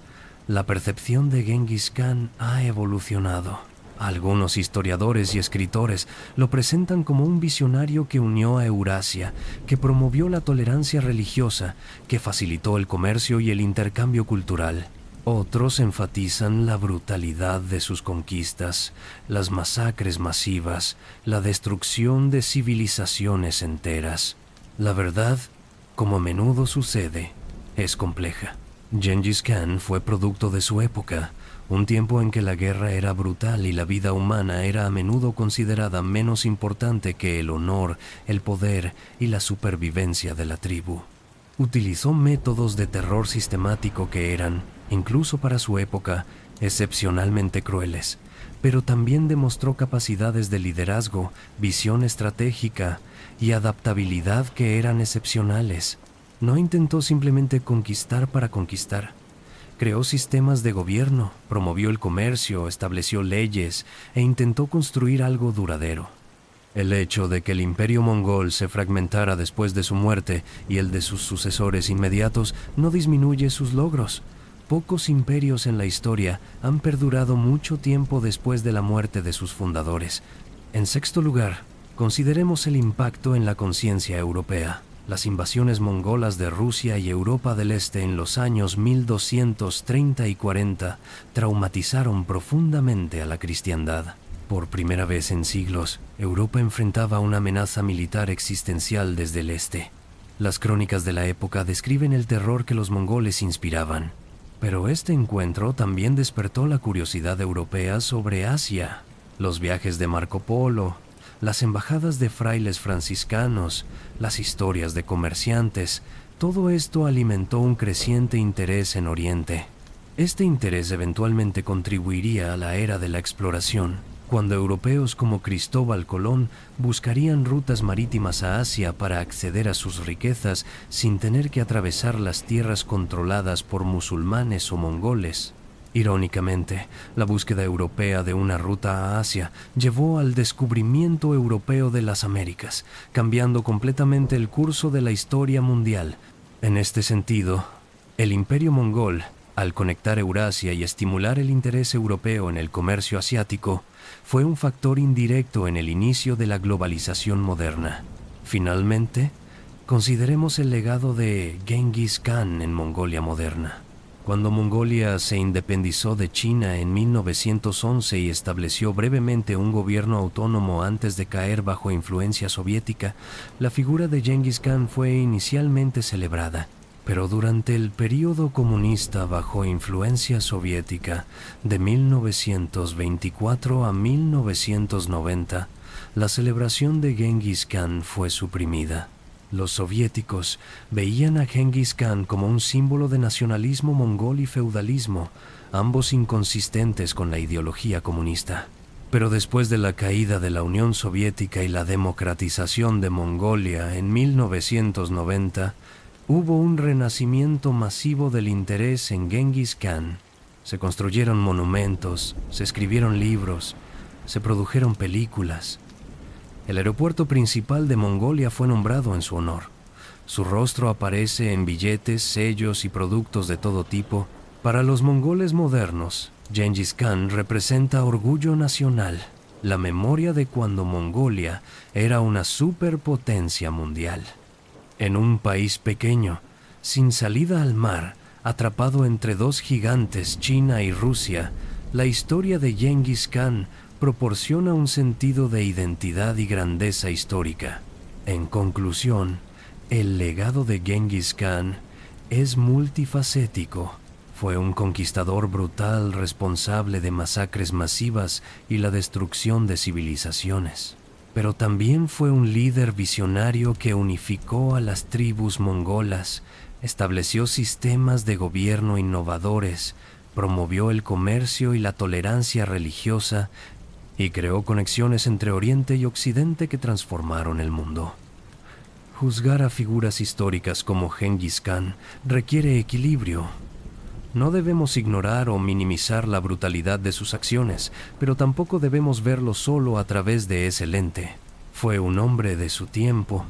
la percepción de Genghis Khan ha evolucionado. Algunos historiadores y escritores lo presentan como un visionario que unió a Eurasia, que promovió la tolerancia religiosa, que facilitó el comercio y el intercambio cultural. Otros enfatizan la brutalidad de sus conquistas, las masacres masivas, la destrucción de civilizaciones enteras. La verdad, como a menudo sucede, es compleja. Genghis Khan fue producto de su época, un tiempo en que la guerra era brutal y la vida humana era a menudo considerada menos importante que el honor, el poder y la supervivencia de la tribu. Utilizó métodos de terror sistemático que eran, incluso para su época, excepcionalmente crueles, pero también demostró capacidades de liderazgo, visión estratégica y adaptabilidad que eran excepcionales. No intentó simplemente conquistar para conquistar. Creó sistemas de gobierno, promovió el comercio, estableció leyes e intentó construir algo duradero. El hecho de que el imperio mongol se fragmentara después de su muerte y el de sus sucesores inmediatos no disminuye sus logros. Pocos imperios en la historia han perdurado mucho tiempo después de la muerte de sus fundadores. En sexto lugar, consideremos el impacto en la conciencia europea. Las invasiones mongolas de Rusia y Europa del Este en los años 1230 y 40 traumatizaron profundamente a la cristiandad. Por primera vez en siglos, Europa enfrentaba una amenaza militar existencial desde el este. Las crónicas de la época describen el terror que los mongoles inspiraban. Pero este encuentro también despertó la curiosidad europea sobre Asia. Los viajes de Marco Polo, las embajadas de frailes franciscanos, las historias de comerciantes, todo esto alimentó un creciente interés en Oriente. Este interés eventualmente contribuiría a la era de la exploración, cuando europeos como Cristóbal Colón buscarían rutas marítimas a Asia para acceder a sus riquezas sin tener que atravesar las tierras controladas por musulmanes o mongoles. Irónicamente, la búsqueda europea de una ruta a Asia llevó al descubrimiento europeo de las Américas, cambiando completamente el curso de la historia mundial. En este sentido, el Imperio Mongol, al conectar Eurasia y estimular el interés europeo en el comercio asiático, fue un factor indirecto en el inicio de la globalización moderna. Finalmente, consideremos el legado de Genghis Khan en Mongolia moderna. Cuando Mongolia se independizó de China en 1911 y estableció brevemente un gobierno autónomo antes de caer bajo influencia soviética, la figura de Genghis Khan fue inicialmente celebrada. Pero durante el período comunista bajo influencia soviética de 1924 a 1990, la celebración de Genghis Khan fue suprimida. Los soviéticos veían a Genghis Khan como un símbolo de nacionalismo mongol y feudalismo, ambos inconsistentes con la ideología comunista. Pero después de la caída de la Unión Soviética y la democratización de Mongolia en 1990, hubo un renacimiento masivo del interés en Genghis Khan. Se construyeron monumentos, se escribieron libros, se produjeron películas. El aeropuerto principal de Mongolia fue nombrado en su honor. Su rostro aparece en billetes, sellos y productos de todo tipo. Para los mongoles modernos, Genghis Khan representa orgullo nacional, la memoria de cuando Mongolia era una superpotencia mundial. En un país pequeño, sin salida al mar, atrapado entre dos gigantes, China y Rusia, la historia de Genghis Khan proporciona un sentido de identidad y grandeza histórica. En conclusión, el legado de Genghis Khan es multifacético. Fue un conquistador brutal responsable de masacres masivas y la destrucción de civilizaciones. Pero también fue un líder visionario que unificó a las tribus mongolas, estableció sistemas de gobierno innovadores, promovió el comercio y la tolerancia religiosa y creó conexiones entre Oriente y Occidente que transformaron el mundo. Juzgar a figuras históricas como Genghis Khan requiere equilibrio. No debemos ignorar o minimizar la brutalidad de sus acciones, pero tampoco debemos verlo solo a través de ese lente. Fue un hombre de su tiempo,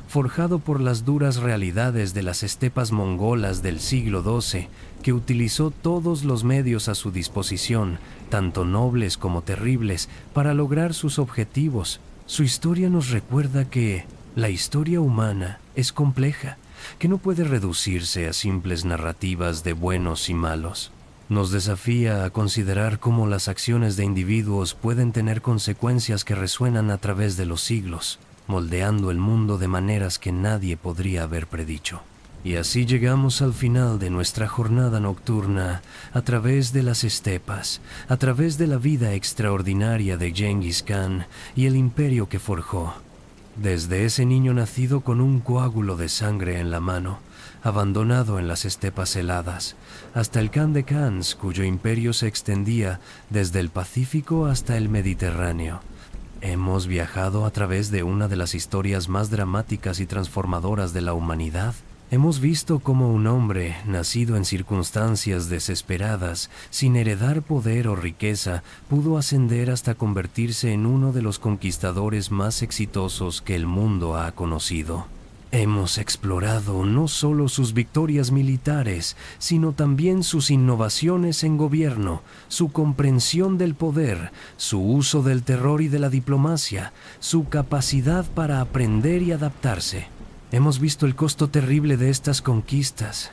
forjado por las duras realidades de las estepas mongolas del siglo XII, que utilizó todos los medios a su disposición, tanto nobles como terribles, para lograr sus objetivos. Su historia nos recuerda que la historia humana es compleja, que no puede reducirse a simples narrativas de buenos y malos. Nos desafía a considerar cómo las acciones de individuos pueden tener consecuencias que resuenan a través de los siglos, moldeando el mundo de maneras que nadie podría haber predicho. Y así llegamos al final de nuestra jornada nocturna, a través de las estepas, a través de la vida extraordinaria de Genghis Khan y el imperio que forjó. Desde ese niño nacido con un coágulo de sangre en la mano, abandonado en las estepas heladas, hasta el Khan de Khans, cuyo imperio se extendía desde el Pacífico hasta el Mediterráneo. Hemos viajado a través de una de las historias más dramáticas y transformadoras de la humanidad. Hemos visto cómo un hombre, nacido en circunstancias desesperadas, sin heredar poder o riqueza, pudo ascender hasta convertirse en uno de los conquistadores más exitosos que el mundo ha conocido. Hemos explorado no solo sus victorias militares, sino también sus innovaciones en gobierno, su comprensión del poder, su uso del terror y de la diplomacia, su capacidad para aprender y adaptarse. Hemos visto el costo terrible de estas conquistas,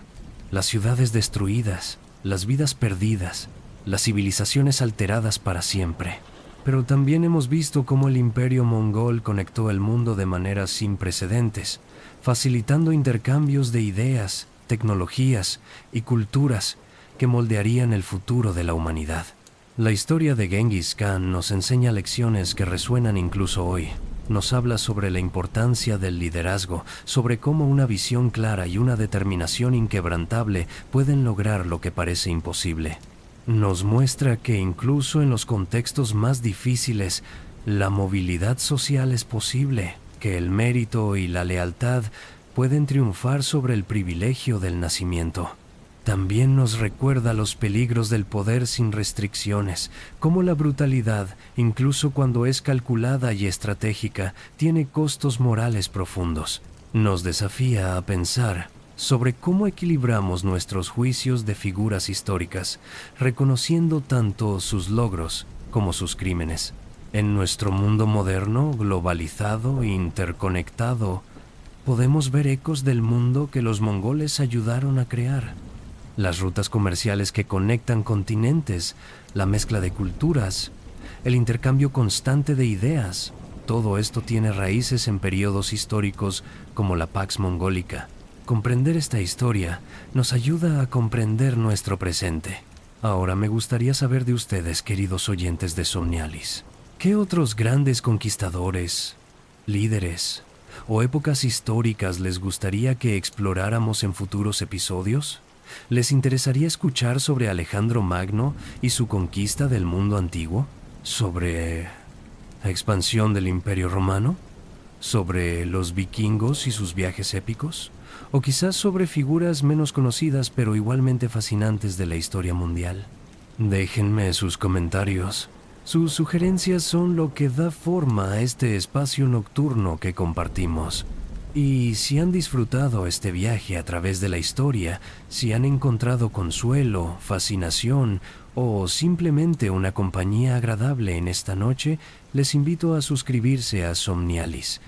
las ciudades destruidas, las vidas perdidas, las civilizaciones alteradas para siempre. Pero también hemos visto cómo el imperio mongol conectó el mundo de maneras sin precedentes, facilitando intercambios de ideas, tecnologías y culturas que moldearían el futuro de la humanidad. La historia de Genghis Khan nos enseña lecciones que resuenan incluso hoy. Nos habla sobre la importancia del liderazgo, sobre cómo una visión clara y una determinación inquebrantable pueden lograr lo que parece imposible. Nos muestra que incluso en los contextos más difíciles, la movilidad social es posible, que el mérito y la lealtad pueden triunfar sobre el privilegio del nacimiento. También nos recuerda los peligros del poder sin restricciones, cómo la brutalidad, incluso cuando es calculada y estratégica, tiene costos morales profundos. Nos desafía a pensar sobre cómo equilibramos nuestros juicios de figuras históricas, reconociendo tanto sus logros como sus crímenes. En nuestro mundo moderno, globalizado e interconectado, podemos ver ecos del mundo que los mongoles ayudaron a crear. Las rutas comerciales que conectan continentes, la mezcla de culturas, el intercambio constante de ideas, todo esto tiene raíces en periodos históricos como la Pax Mongólica. Comprender esta historia nos ayuda a comprender nuestro presente. Ahora me gustaría saber de ustedes, queridos oyentes de Somnialis. ¿Qué otros grandes conquistadores, líderes o épocas históricas les gustaría que exploráramos en futuros episodios? ¿Les interesaría escuchar sobre Alejandro Magno y su conquista del mundo antiguo? ¿Sobre la expansión del Imperio Romano? ¿Sobre los vikingos y sus viajes épicos? ¿O quizás sobre figuras menos conocidas pero igualmente fascinantes de la historia mundial? Déjenme sus comentarios. Sus sugerencias son lo que da forma a este espacio nocturno que compartimos. Y si han disfrutado este viaje a través de la historia, si han encontrado consuelo, fascinación o simplemente una compañía agradable en esta noche, les invito a suscribirse a Somnialis.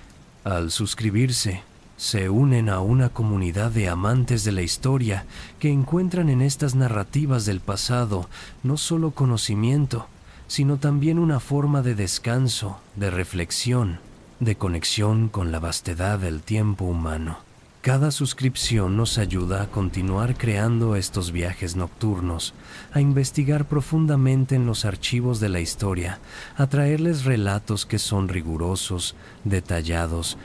Al suscribirse, se unen a una comunidad de amantes de la historia que encuentran en estas narrativas del pasado no solo conocimiento, sino también una forma de descanso, de reflexión, de conexión con la vastedad del tiempo humano. Cada suscripción nos ayuda a continuar creando estos viajes nocturnos, a investigar profundamente en los archivos de la historia, a traerles relatos que son rigurosos, detallados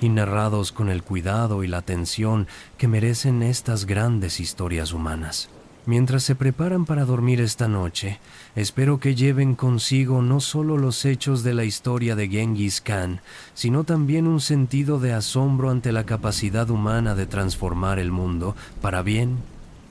y narrados con el cuidado y la atención que merecen estas grandes historias humanas. Mientras se preparan para dormir esta noche, espero que lleven consigo no solo los hechos de la historia de Genghis Khan, sino también un sentido de asombro ante la capacidad humana de transformar el mundo para bien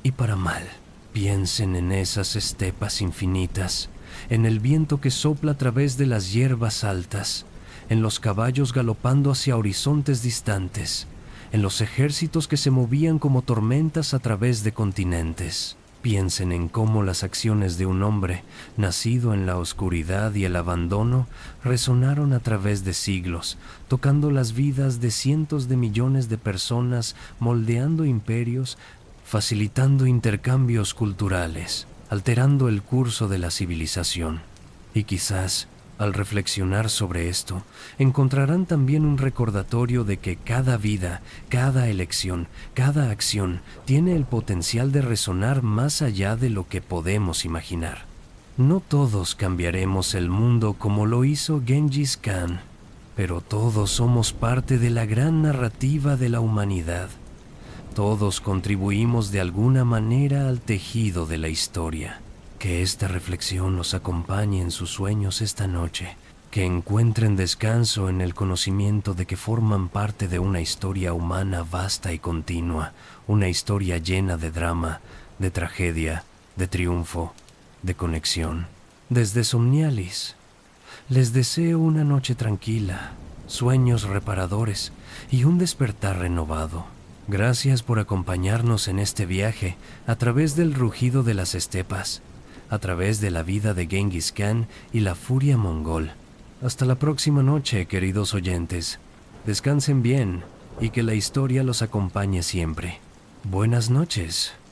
y para mal. Piensen en esas estepas infinitas, en el viento que sopla a través de las hierbas altas, en los caballos galopando hacia horizontes distantes, en los ejércitos que se movían como tormentas a través de continentes. Piensen en cómo las acciones de un hombre, nacido en la oscuridad y el abandono, resonaron a través de siglos, tocando las vidas de cientos de millones de personas, moldeando imperios, facilitando intercambios culturales, alterando el curso de la civilización. Y quizás, al reflexionar sobre esto, encontrarán también un recordatorio de que cada vida, cada elección, cada acción tiene el potencial de resonar más allá de lo que podemos imaginar. No todos cambiaremos el mundo como lo hizo Genghis Khan, pero todos somos parte de la gran narrativa de la humanidad. Todos contribuimos de alguna manera al tejido de la historia. Que esta reflexión los acompañe en sus sueños esta noche, que encuentren descanso en el conocimiento de que forman parte de una historia humana vasta y continua, una historia llena de drama, de tragedia, de triunfo, de conexión. Desde Somnialis, les deseo una noche tranquila, sueños reparadores y un despertar renovado. Gracias por acompañarnos en este viaje a través del rugido de las estepas, a través de la vida de Genghis Khan y la furia mongol. Hasta la próxima noche, queridos oyentes. Descansen bien y que la historia los acompañe siempre. Buenas noches.